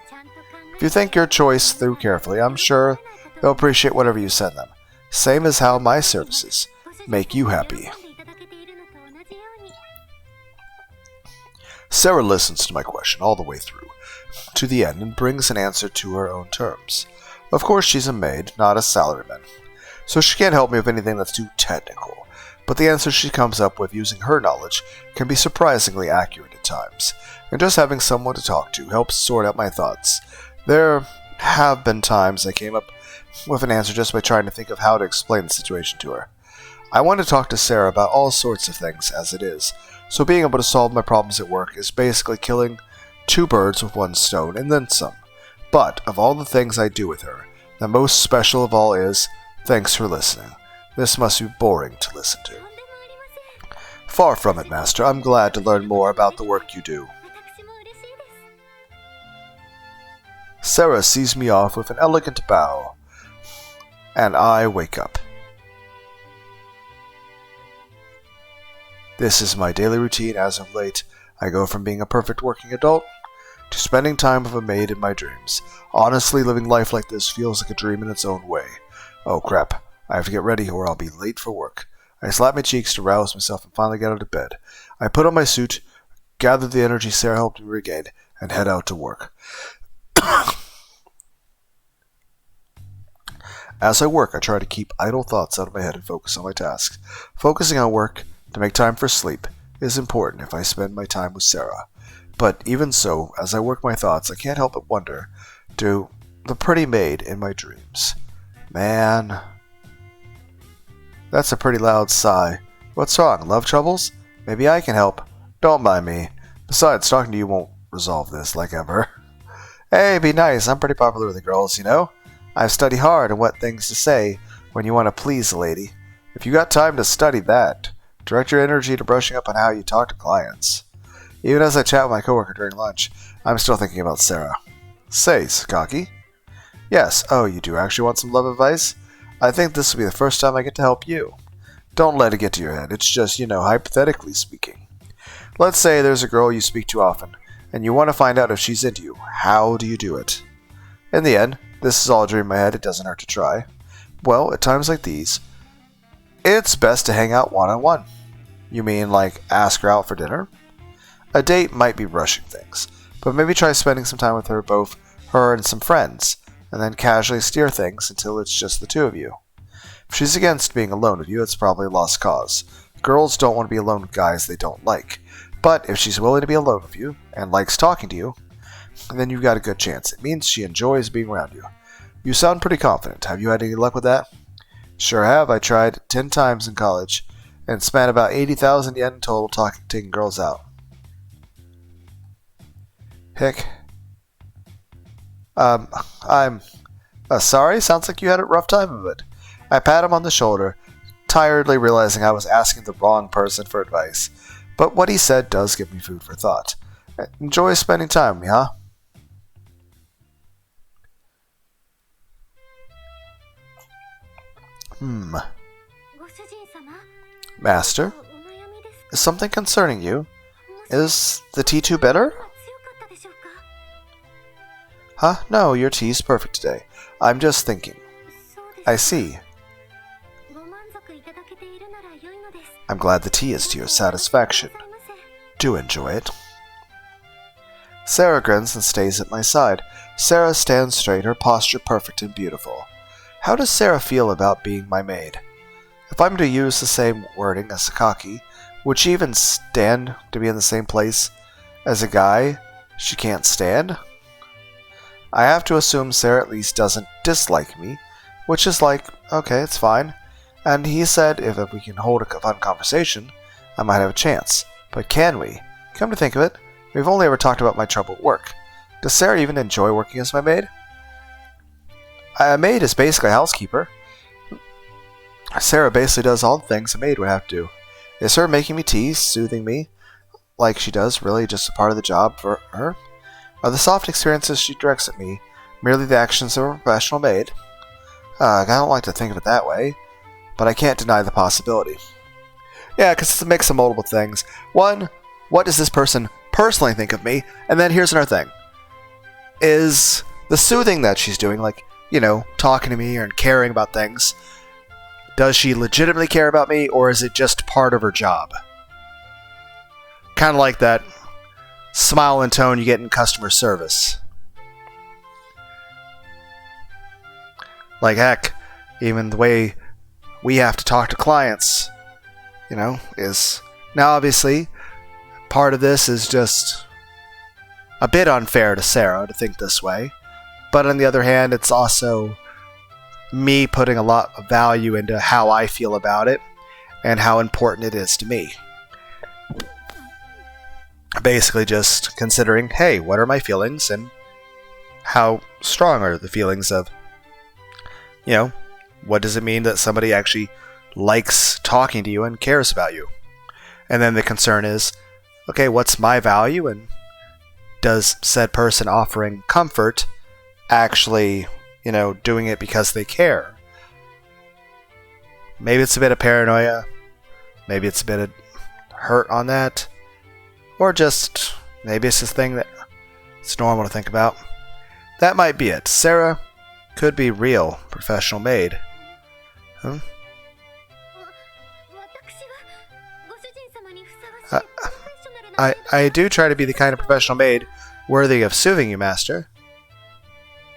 If you think your choice through carefully, I'm sure they'll appreciate whatever you send them. Same as how my services make you happy. Seira listens to my question all the way through, to the end, and brings an answer to her own terms. Of course, she's a maid, not a salaryman, so she can't help me with anything that's too technical, but the answers she comes up with using her knowledge can be surprisingly accurate at times, and just having someone to talk to helps sort out my thoughts. There have been times I came up with an answer just by trying to think of how to explain the situation to her. I want to talk to Seira about all sorts of things as it is, so being able to solve my problems at work is basically killing two birds with one stone, and then some. But, of all the things I do with her, the most special of all is, thanks for listening. This must be boring to listen to. Far from it, Master. I'm glad to learn more about the work you do. Seira sees me off with an elegant bow, and I wake up. This is my daily routine as of late. I go from being a perfect working adult to spending time with a maid in my dreams. Honestly, living life like this feels like a dream in its own way. Oh crap, I have to get ready or I'll be late for work. I slap my cheeks to rouse myself and finally get out of bed. I put on my suit, gather the energy Seira helped me regain, and head out to work. As I work, I try to keep idle thoughts out of my head and focus on my tasks. Focusing on work to make time for sleep is important if I spend my time with Seira. But even so, as I work my thoughts, I can't help but wonder, do the pretty maid in my dreams. Man, that's a pretty loud sigh. What's wrong? Love troubles? Maybe I can help. Don't mind me. Besides, talking to you won't resolve this, like ever. Hey, be nice. I'm pretty popular with the girls, you know? I've studied hard on what things to say when you want to please a lady. If you got time to study that, direct your energy to brushing up on how you talk to clients. Even as I chat with my coworker during lunch, I'm still thinking about Seira. Say, Sakaki. Yes, oh, you do actually want some love advice? I think this will be the first time I get to help you. Don't let it get to your head, it's just, hypothetically speaking. Let's say there's a girl you speak to often, and you want to find out if she's into you. How do you do it? In the end, this is all a dream in my head, it doesn't hurt to try. Well, at times like these, it's best to hang out one-on-one. You mean, like, ask her out for dinner? A date might be rushing things, but maybe try spending some time with her, both her and some friends, and then casually steer things until it's just the two of you. If she's against being alone with you, it's probably a lost cause. Girls don't want to be alone with guys they don't like, but if she's willing to be alone with you, and likes talking to you, then you've got a good chance. It means she enjoys being around you. You sound pretty confident. Have you had any luck with that? Sure have. I tried 10 times in college, and spent about 80,000 yen in total taking girls out. Heck. I'm sorry? Sounds like you had a rough time of it. I pat him on the shoulder, tiredly realizing I was asking the wrong person for advice. But what he said does give me food for thought. Enjoy spending time with me, huh? Master, is something concerning you? Is the tea too bitter? Huh? No, your tea's perfect today. I'm just thinking. I see. I'm glad the tea is to your satisfaction. Do enjoy it. Seira grins and stays at my side. Seira stands straight, her posture perfect and beautiful. How does Seira feel about being my maid? If I'm to use the same wording as Sakaki, would she even stand to be in the same place as a guy she can't stand? I have to assume Seira at least doesn't dislike me, which is like, okay, it's fine. And he said if we can hold a fun conversation, I might have a chance. But can we? Come to think of it, we've only ever talked about my trouble at work. Does Seira even enjoy working as my maid? A maid is basically a housekeeper. Seira basically does all the things a maid would have to do. Is her making me tea, soothing me, like she does, really just a part of the job for her? Are the soft experiences she directs at me merely the actions of a professional maid? I don't like to think of it that way, but I can't deny the possibility. Yeah, because it's a mix of multiple things. One, what does this person personally think of me? And then here's another thing. Is the soothing that she's doing, like, talking to me and caring about things, does she legitimately care about me, or is it just part of her job? Kind of like that smile and tone you get in customer service. Like, heck, even the way we have to talk to clients, is... Now, obviously, part of this is just a bit unfair to Seira to think this way. But on the other hand, it's also me putting a lot of value into how I feel about it and how important it is to me. Basically just considering, hey, what are my feelings and how strong are the feelings of, what does it mean that somebody actually likes talking to you and cares about you? And then the concern is, okay, what's my value, and does said person offering comfort actually, doing it because they care? Maybe it's a bit of paranoia, maybe it's a bit of hurt on that, or just maybe it's this thing that it's normal to think about. That might be it. Seira could be real professional maid. I do try to be the kind of professional maid worthy of soothing you, master.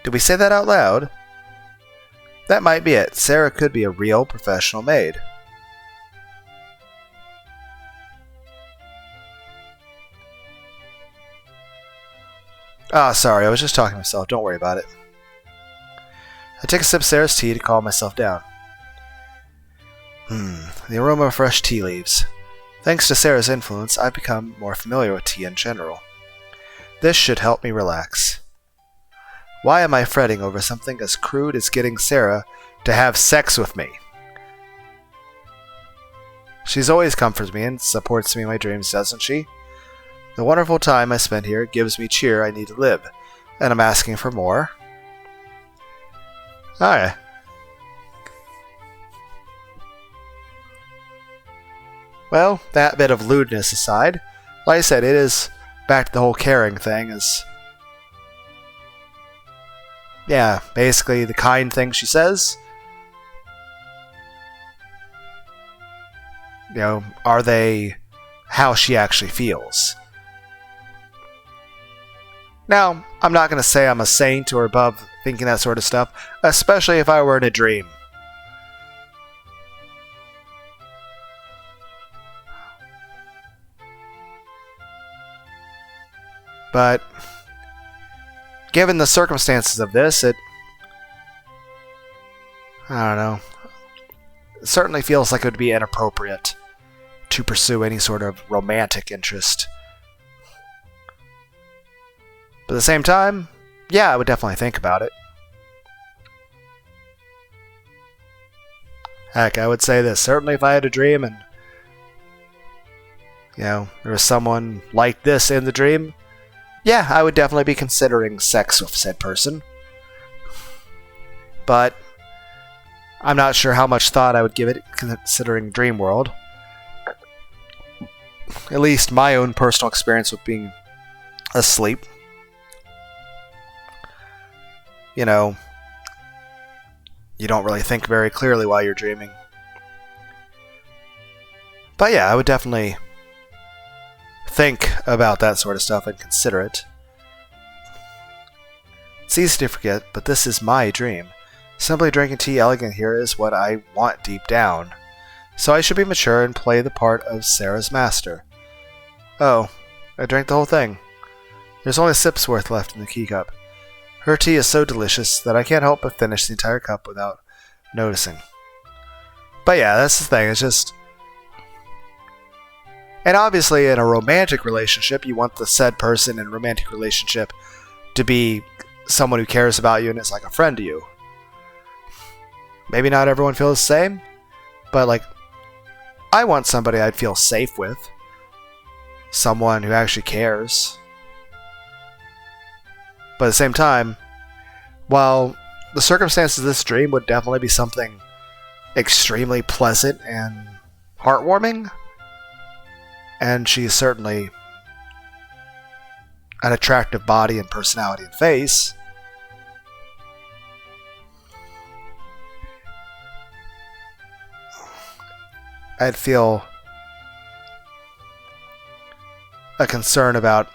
Did we say that out loud? That might be it. Seira could be a real professional maid. Sorry, I was just talking to myself. Don't worry about it. I take a sip of Seira's tea to calm myself down. The aroma of fresh tea leaves. Thanks to Seira's influence, I've become more familiar with tea in general. This should help me relax. Why am I fretting over something as crude as getting Seira to have sex with me? She's always comforts me and supports me in my dreams, doesn't she? The wonderful time I spend here gives me cheer I need to live, and I'm asking for more. Alright. Well, that bit of lewdness aside, like I said, it is back to the whole caring thing. Yeah, basically the kind thing she says. Are they how she actually feels? Now, I'm not going to say I'm a saint or above thinking that sort of stuff, especially if I were in a dream. But given the circumstances of this, I don't know. It certainly feels like it would be inappropriate to pursue any sort of romantic interest. But at the same time, yeah, I would definitely think about it. Heck, I would say this. Certainly if I had a dream and, there was someone like this in the dream, yeah, I would definitely be considering sex with said person. But I'm not sure how much thought I would give it considering Dream World. At least my own personal experience with being asleep. You don't really think very clearly while you're dreaming. But yeah, I would definitely think about that sort of stuff and consider it. It's easy to forget, but this is my dream. Simply drinking tea elegant here is what I want deep down. So I should be mature and play the part of Seira's master. Oh, I drank the whole thing. There's only a sip's worth left in the key cup. Her tea is so delicious that I can't help but finish the entire cup without noticing. But yeah, that's the thing, it's just... And obviously in a romantic relationship, you want the said person in a romantic relationship to be someone who cares about you and is like a friend to you. Maybe not everyone feels the same, but like, I want somebody I'd feel safe with. Someone who actually cares. But at the same time, while the circumstances of this dream would definitely be something extremely pleasant and heartwarming, and she's certainly an attractive body and personality and face, I'd feel a concern about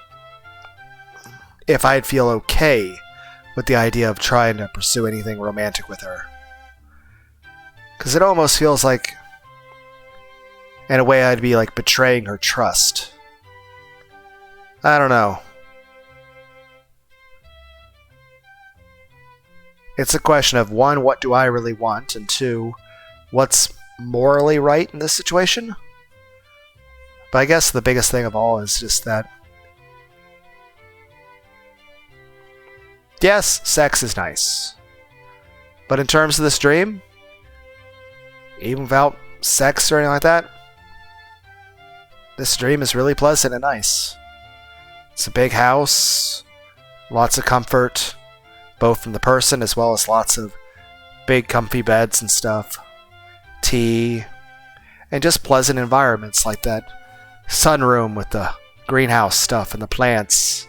if I'd feel okay with the idea of trying to pursue anything romantic with her. Because it almost feels like, in a way, I'd be like betraying her trust. I don't know. It's a question of, one, what do I really want? And two, what's morally right in this situation? But I guess the biggest thing of all is just that, yes, sex is nice. But in terms of this dream, even without sex or anything like that, this dream is really pleasant and nice. It's a big house, lots of comfort, both from the person as well as lots of big comfy beds and stuff, tea, and just pleasant environments like that sunroom with the greenhouse stuff and the plants,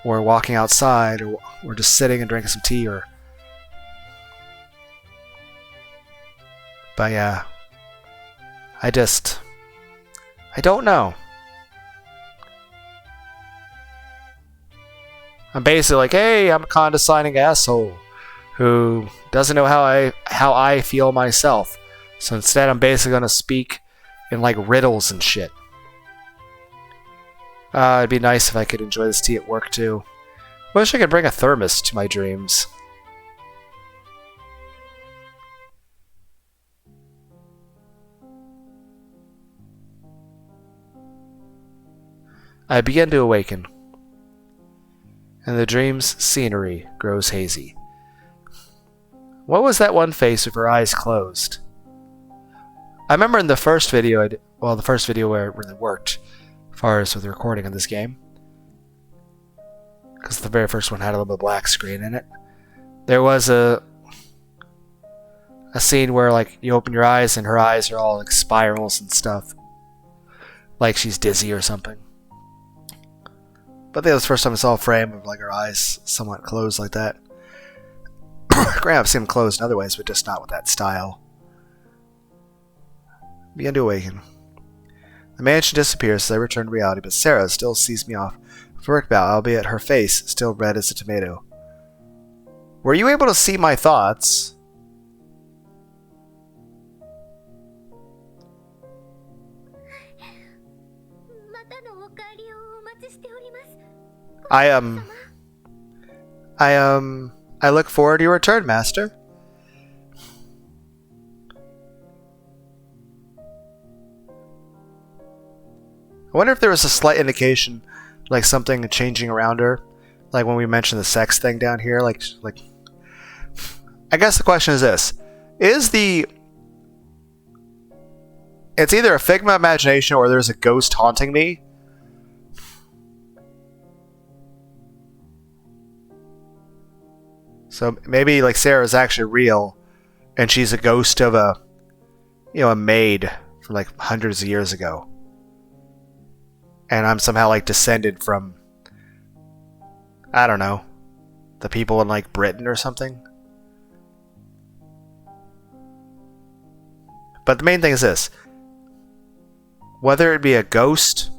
or walking outside, or just sitting and drinking some tea. But yeah, I don't know. I'm basically like, hey, I'm a condescending asshole who doesn't know how I feel myself. So instead, I'm basically gonna speak in like riddles and shit. It'd be nice if I could enjoy this tea at work too. Wish I could bring a thermos to my dreams. I begin to awaken, and the dream's scenery grows hazy. What was that one face with her eyes closed? I remember in the first video, the first video where it really worked, as far as with the recording of this game, because the very first one had a little bit of black screen in it. There was a scene where like you open your eyes and her eyes are all like spirals and stuff, like she's dizzy or something. But I think that was the first time I saw a frame of like her eyes somewhat closed like that. Granted, I've seen them closed in other ways, but just not with that style. Begin to awaken. The mansion disappears as I return to reality, but Seira still sees me off for work about, albeit her face still red as a tomato. Were you able to see my thoughts? I look forward to your return, Master. I wonder if there was a slight indication, like something changing around her, like when we mentioned the sex thing down here. Like, I guess the question is this: it's either a figment of imagination or there's a ghost haunting me. So maybe like Seira is actually real, and she's a ghost of a maid from like hundreds of years ago, and I'm somehow like descended from, I don't know, the people in like Britain or something. But the main thing is this: whether it be a ghost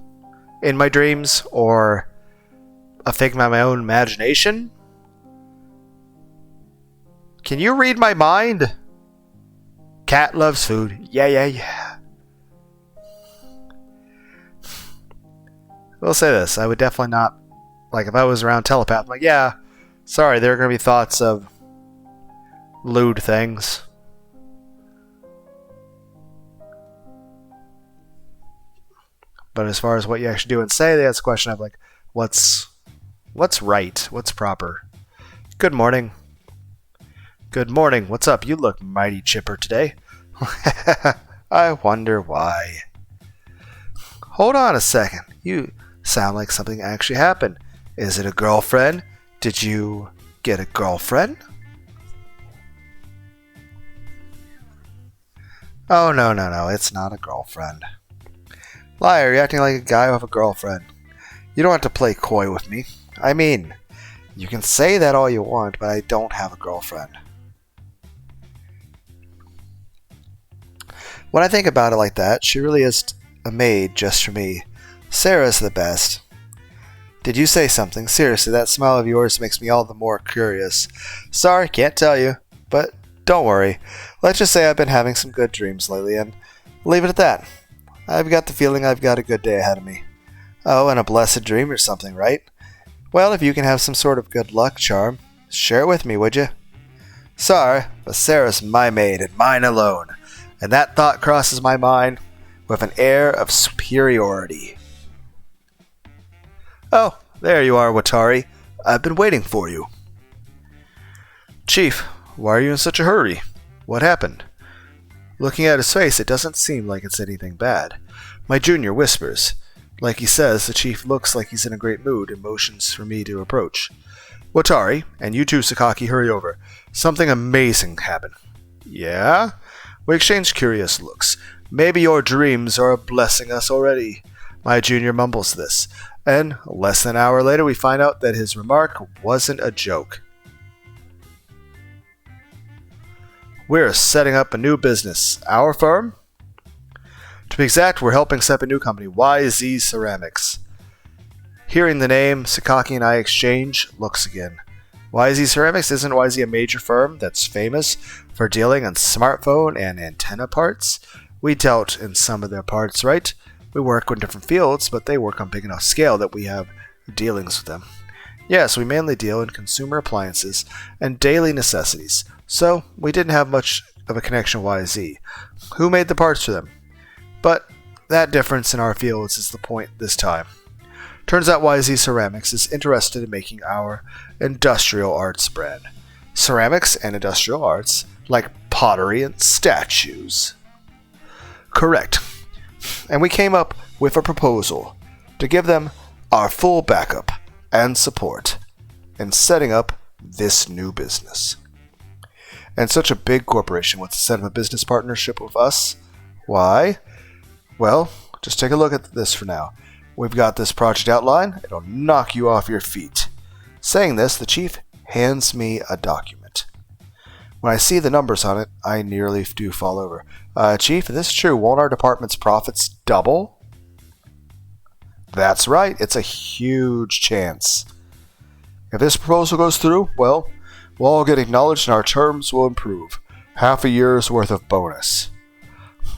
in my dreams or a figment of my own imagination, Can you read my mind? Cat loves food. Yeah. We'll say this. I would definitely not, like, if I was around telepath, I'm like, yeah, sorry, there are going to be thoughts of lewd things. But as far as what you actually do and say, that's a question of, like, what's right? What's proper? Good morning. Good morning. What's up? You look mighty chipper today. I wonder why. Hold on a second. You sound like something actually happened. Is it a girlfriend? Did you get a girlfriend? Oh, no. It's not a girlfriend. Liar, you're acting like a guy with a girlfriend. You don't have to play coy with me. I mean, you can say that all you want, but I don't have a girlfriend. When I think about it like that, she really is a maid just for me. Seira's the best. Did you say something? Seriously, that smile of yours makes me all the more curious. Sorry, can't tell you, but don't worry. Let's just say I've been having some good dreams lately, and leave it at that. I've got the feeling I've got a good day ahead of me. Oh, and a blessed dream or something, right? Well, if you can have some sort of good luck charm, share it with me, would you? Sorry, but Sarah's my maid and mine alone, and that thought crosses my mind with an air of superiority. Oh, there you are, Watari. I've been waiting for you. Chief, why are you in such a hurry? What happened? Looking at his face, it doesn't seem like it's anything bad. My junior whispers. Like he says, the chief looks like he's in a great mood and motions for me to approach. Watari, and you too, Sakaki, hurry over. Something amazing happened. Yeah? We exchange curious looks. Maybe your dreams are blessing us already. My junior mumbles this, and less than an hour later we find out that his remark wasn't a joke. We're setting up a new business. Our firm? To be exact, we're helping set up a new company, YZ Ceramics. Hearing the name, Sakaki and I exchange looks again. YZ Ceramics, isn't YZ a major firm that's famous for dealing in smartphone and antenna parts? We dealt in some of their parts, right? We work in different fields, but they work on big enough scale that we have dealings with them. Yes, we mainly deal in consumer appliances and daily necessities, so we didn't have much of a connection with YZ. Who made the parts for them? But that difference in our fields is the point this time. Turns out YZ Ceramics is interested in making our industrial arts brand. Ceramics and industrial arts, like pottery and statues. Correct. And we came up with a proposal to give them our full backup and support in setting up this new business. And such a big corporation wants to set up a business partnership with us. Why? Well, just take a look at this for now. We've got this project outline. It'll knock you off your feet. Saying this, the chief hands me a document. When I see the numbers on it, I nearly do fall over. Chief, is this true? Won't our department's profits double? That's right. It's a huge chance. If this proposal goes through, well, we'll all get acknowledged and our terms will improve. Half a year's worth of bonus.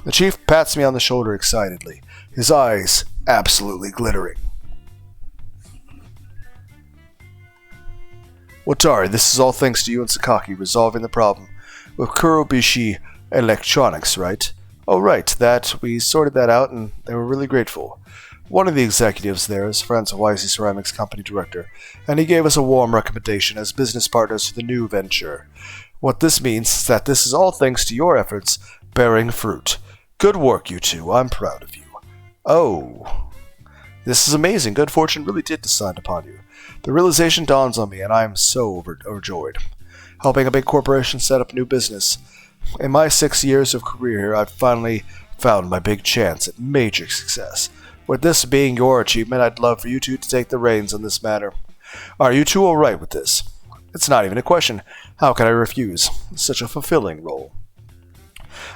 The chief pats me on the shoulder excitedly, his eyes absolutely glittering. Watari, this is all thanks to you and Sakaki resolving the problem with Kurobishi Electronics, right? Oh, right, that we sorted that out and they were really grateful. One of the executives there is friends of YZ Ceramics company director, and he gave us a warm recommendation as business partners for the new venture. What this means is that this is all thanks to your efforts bearing fruit. Good work, you two. I'm proud of you. Oh. This is amazing. Good fortune really did descend upon you. The realization dawns on me, and I am so overjoyed. Helping a big corporation set up a new business. In my 6 years of career here, I've finally found my big chance at major success. With this being your achievement, I'd love for you two to take the reins on this matter. Are you two alright with this? It's not even a question. How can I refuse? It's such a fulfilling role.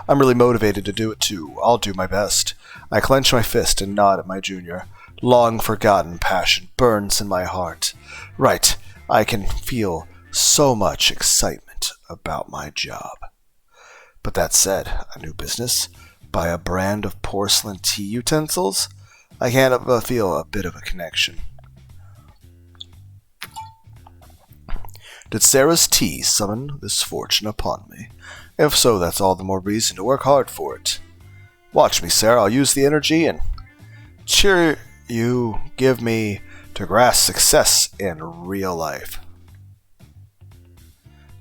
I'm really motivated to do it too. I'll do my best. I clench my fist and nod at my junior. Long-forgotten passion burns in my heart. Right, I can feel so much excitement. confident about my job. But that said, a new business, by a brand of porcelain tea utensils, I can't help but feel a bit of a connection. Did Seira's tea summon this fortune upon me? If so, that's all the more reason to work hard for it. Watch me, Seira. I'll use the energy and cheer you give me to grasp success in real life.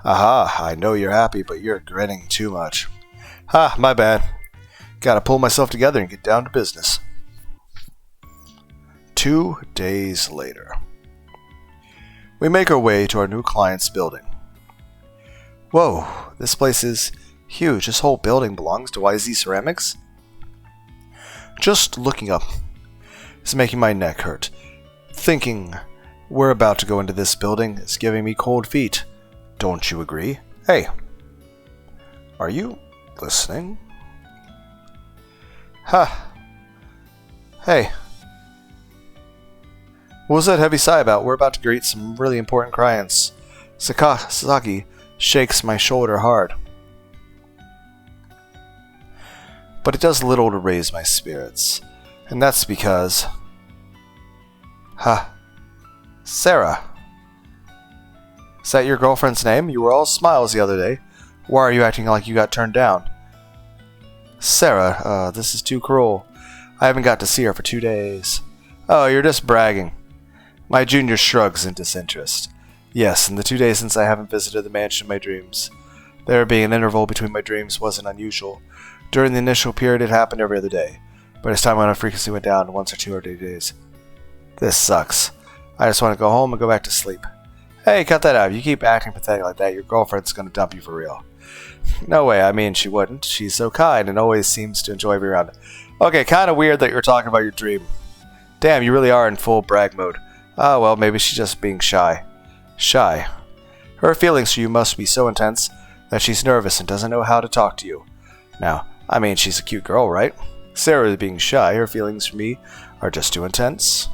Aha, I know you're happy, but you're grinning too much. Ha, my bad. Gotta pull myself together and get down to business. 2 days later. We make our way to our new client's building. Whoa, this place is huge. This whole building belongs to YZ Ceramics? Just looking up is making my neck hurt. Thinking we're about to go into this building is giving me cold feet. Don't you agree? Hey, are you listening? Ha! Hey. What was that heavy sigh about? We're about to greet some really important clients. Sasaki shakes my shoulder hard. But it does little to raise my spirits. And that's because... Seira. Is that your girlfriend's name? You were all smiles the other day. Why are you acting like you got turned down? Seira, this is too cruel. I haven't got to see her for 2 days. Oh, you're just bragging. My junior shrugs in disinterest. Yes, in the 2 days since I haven't visited the mansion of my dreams. There being an interval between my dreams wasn't unusual. During the initial period, it happened every other day. But as time went on, frequency went down to once or 2 or 3 days. This sucks. I just want to go home and go back to sleep. Hey, cut that out. If you keep acting pathetic like that, your girlfriend's going to dump you for real. No way, I mean, she wouldn't. She's so kind and always seems to enjoy being around. Okay, kind of weird that you're talking about your dream. Damn, you really are in full brag mode. Ah, well, maybe she's just being shy. Shy. Her feelings for you must be so intense that she's nervous and doesn't know how to talk to you. Now, I mean, she's a cute girl, right? Seira is being shy. Her feelings for me are just too intense.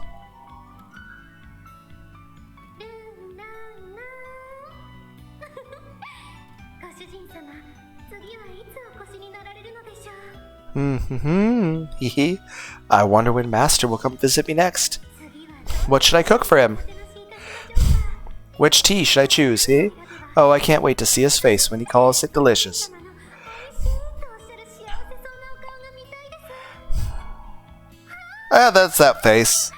I wonder when Master will come visit me next. What should I cook for him? Which tea should I choose, eh? Oh, I can't wait to see his face when he calls it delicious. Ah, that's that face.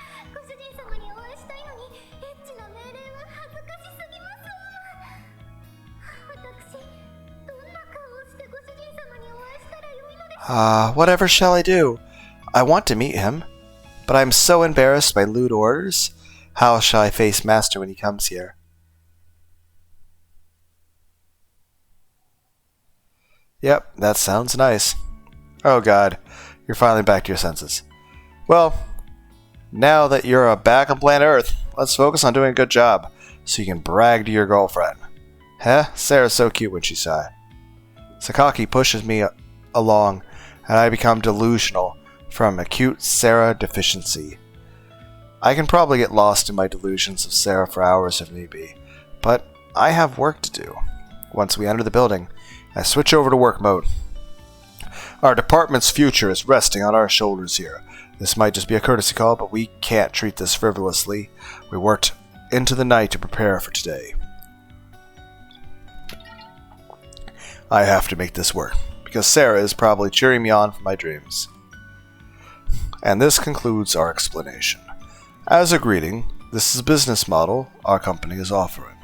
Whatever shall I do? I want to meet him, but I'm so embarrassed by lewd orders. How shall I face Master when he comes here? Yep, that sounds nice. Oh god, you're finally back to your senses. Well, now that you're back on planet Earth, let's focus on doing a good job, so you can brag to your girlfriend. Huh? Seira's so cute when she's shy. Sakaki pushes me along, and I become delusional from acute Seira deficiency. I can probably get lost in my delusions of Seira for hours if need be, but I have work to do. Once we enter the building, I switch over to work mode. Our department's future is resting on our shoulders here. This might just be a courtesy call, but we can't treat this frivolously. We worked into the night to prepare for today. I have to make this work, because Seira is probably cheering me on from my dreams. And this concludes our explanation. As a greeting, this is a business model our company is offering.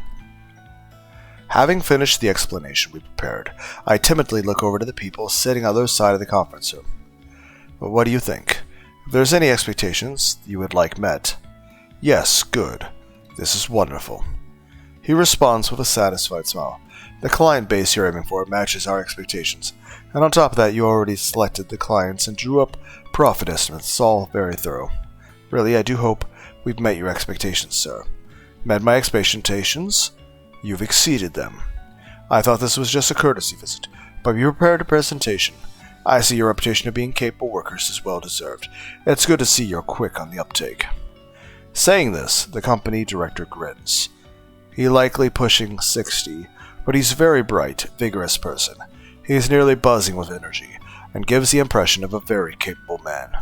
Having finished the explanation we prepared, I timidly look over to the people sitting on the other side of the conference room. But what do you think? If there's any expectations you would like met? Yes, good. This is wonderful. He responds with a satisfied smile. The client base you're aiming for matches our expectations, and on top of that you already selected the clients and drew up profit estimates. It's all very thorough. Really, I do hope we've met your expectations, sir. Met my expectations? You've exceeded them. I thought this was just a courtesy visit, but you prepared a presentation. I see your reputation of being capable workers is well deserved. It's good to see you're quick on the uptake. Saying this, the company director grins. He likely pushing 60, but he's a very bright, vigorous person. He is nearly buzzing with energy, and gives the impression of a very capable man.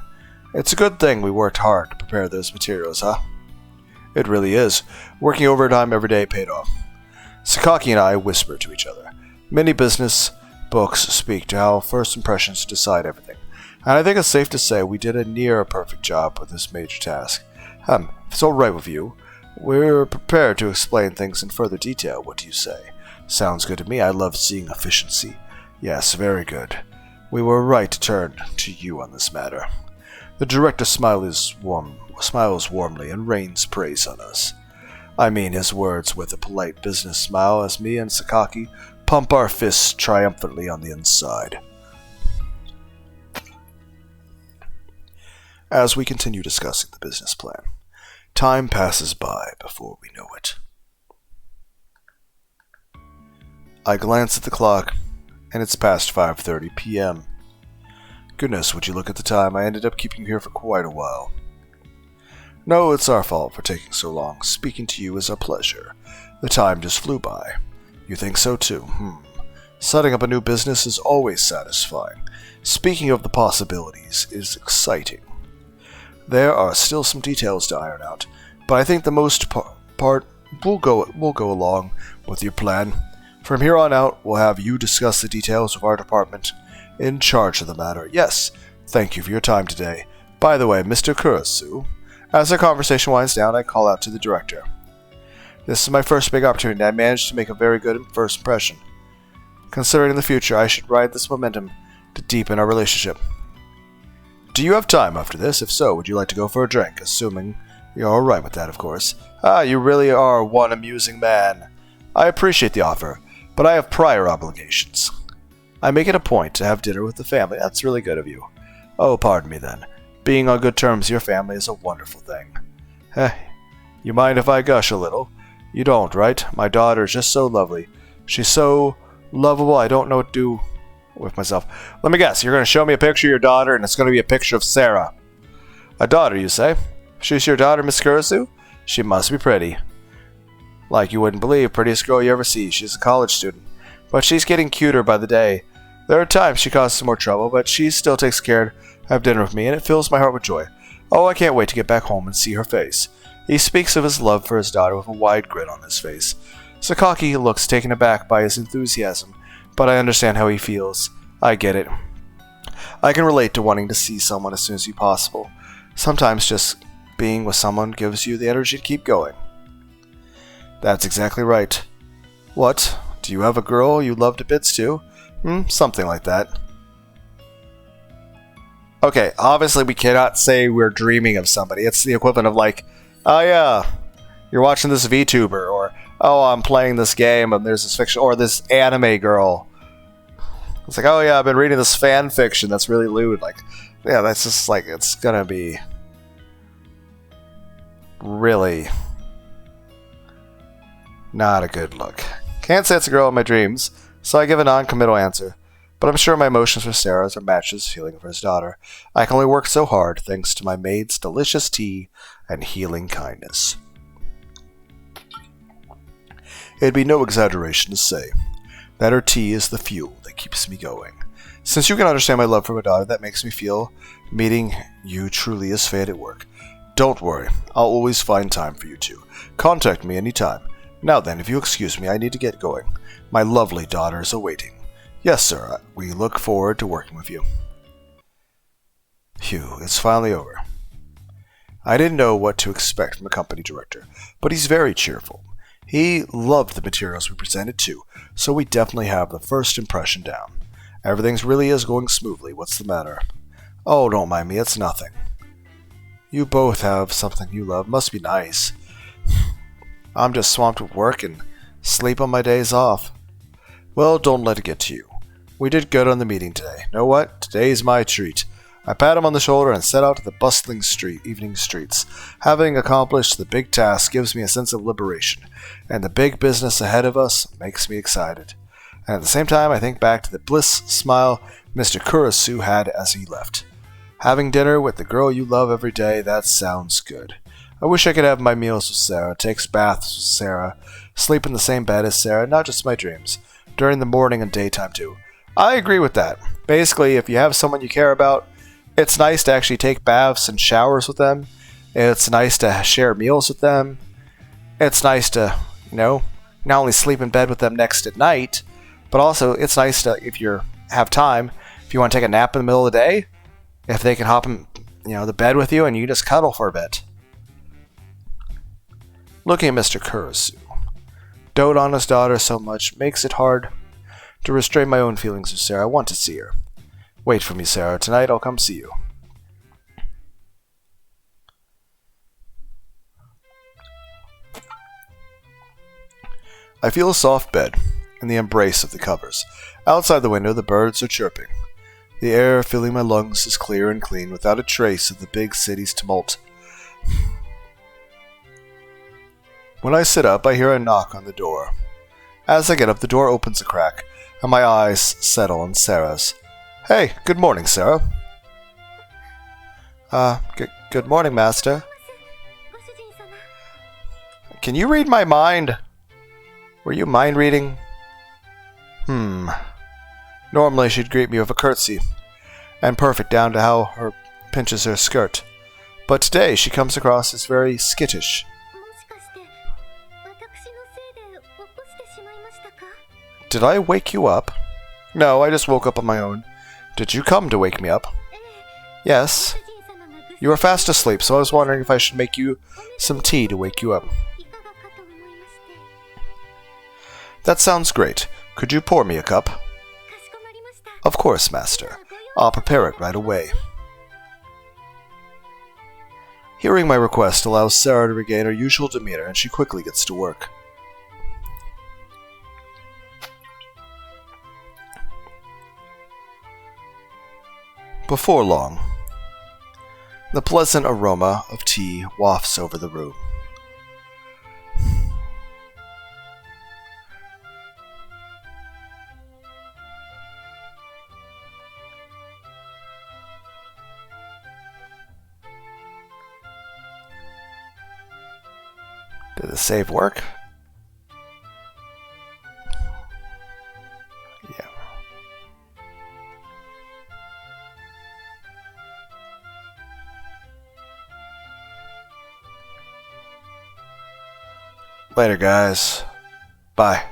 It's a good thing we worked hard to prepare those materials, huh? It really is. Working overtime every day paid off. Sakaki and I whisper to each other. Many business books speak to how first impressions decide everything, and I think it's safe to say we did a near-perfect job with this major task. If it's all right with you, we're prepared to explain things in further detail. What do you say? Sounds good to me. I love seeing efficiency. Yes, very good. We were right to turn to you on this matter. The director smiles warmly and rains praise on us. I mean his words with a polite business smile as me and Sakaki pump our fists triumphantly on the inside. As we continue discussing the business plan, time passes by before we know it. I glance at the clock, and it's past 5:30 p.m. Goodness, would you look at the time, I ended up keeping you here for quite a while. No, it's our fault for taking so long. Speaking to you is a pleasure. The time just flew by. You think so too? Setting up a new business is always satisfying. Speaking of the possibilities, it is exciting. There are still some details to iron out, but I think the most part will go along with your plan. From here on out, we'll have you discuss the details of our department in charge of the matter. Yes, thank you for your time today. By the way, Mr. Kurisu, as our conversation winds down, I call out to the director. This is my first big opportunity. I managed to make a very good first impression. Considering the future, I should ride this momentum to deepen our relationship. Do you have time after this? If so, would you like to go for a drink? Assuming you're alright with that, of course. You really are one amusing man. I appreciate the offer, but I have prior obligations. I make it a point to have dinner with the family. That's really good of you. Oh, pardon me then. Being on good terms with your family is a wonderful thing. You mind if I gush a little? You don't, right? My daughter is just so lovely. She's so lovable, I don't know what to do with myself. Let me guess, you're going to show me a picture of your daughter, and it's going to be a picture of Seira. A daughter, you say? She's your daughter, Miss Kurisu? She must be pretty. Like you wouldn't believe, prettiest girl you ever see. She's a college student. But she's getting cuter by the day. There are times she causes some more trouble, but she still takes care to have dinner with me, and it fills my heart with joy. Oh, I can't wait to get back home and see her face. He speaks of his love for his daughter with a wide grin on his face. Sakaki looks taken aback by his enthusiasm, but I understand how he feels. I get it. I can relate to wanting to see someone as soon as possible. Sometimes just being with someone gives you the energy to keep going. That's exactly right. What? Do you have a girl you love to bits too? Something like that. Okay, obviously we cannot say we're dreaming of somebody. It's the equivalent of like, oh yeah, you're watching this VTuber, or oh, I'm playing this game and there's this fiction, or this anime girl. It's like, oh yeah, I've been reading this fan fiction that's really lewd. Like, yeah, that's just like, it's gonna be really not a good look. Can't say it's a girl in my dreams, so I give a non-committal answer. But I'm sure my emotions for Sarah's are matched his feeling for his daughter. I can only work so hard thanks to my maid's delicious tea and healing kindness. It'd be no exaggeration to say that her tea is the fuel that keeps me going. Since you can understand my love for my daughter, that makes me feel meeting you truly is fate at work. Don't worry, I'll always find time for you two. Contact me anytime. Now then, if you excuse me, I need to get going. My lovely daughter is awaiting. Yes, sir, we look forward to working with you. Phew, it's finally over. I didn't know what to expect from a company director, but he's very cheerful. He loved the materials we presented too, so we definitely have the first impression down. Everything really is going smoothly. What's the matter? Oh, don't mind me, it's nothing. You both have something you love. Must be nice. I'm just swamped with work and sleep on my days off. Well, don't let it get to you. We did good on the meeting today. Know what? Today's my treat. I pat him on the shoulder and set out to the bustling evening streets. Having accomplished the big task gives me a sense of liberation, and the big business ahead of us makes me excited. And at the same time, I think back to the bliss smile Mr. Kurisu had as he left. Having dinner with the girl you love every day, that sounds good. I wish I could have my meals with Sarah, takes baths with Sarah, sleep in the same bed as Seira, not just my dreams, during the morning and daytime too. I agree with that. Basically, if you have someone you care about, it's nice to actually take baths and showers with them. It's nice to share meals with them. It's nice to, not only sleep in bed with them next at night, but also it's nice to, if you have time, if you want to take a nap in the middle of the day, if they can hop in, the bed with you and you just cuddle for a bit. Looking at Mr. Kurisu, dote on his daughter so much makes it hard to restrain my own feelings of Seira. I want to see her. Wait for me, Seira. Tonight I'll come see you. I feel a soft bed in the embrace of the covers. Outside the window, the birds are chirping. The air filling my lungs is clear and clean, without a trace of the big city's tumult. When I sit up, I hear a knock on the door. As I get up, the door opens a crack, and my eyes settle on Seira's. Hey, good morning, Seira. Good morning, Master. Can you read my mind? Were you mind reading? Normally she'd greet me with a curtsy, and perfect down to how her pinches her skirt. But today she comes across as very skittish. Did I wake you up? No, I just woke up on my own. Did you come to wake me up? Yes. You were fast asleep, so I was wondering if I should make you some tea to wake you up. That sounds great. Could you pour me a cup? Of course, Master. I'll prepare it right away. Hearing my request allows Seira to regain her usual demeanor, and she quickly gets to work. Before long, the pleasant aroma of tea wafts over the room. Did the save work? Yeah. Later, guys. Bye.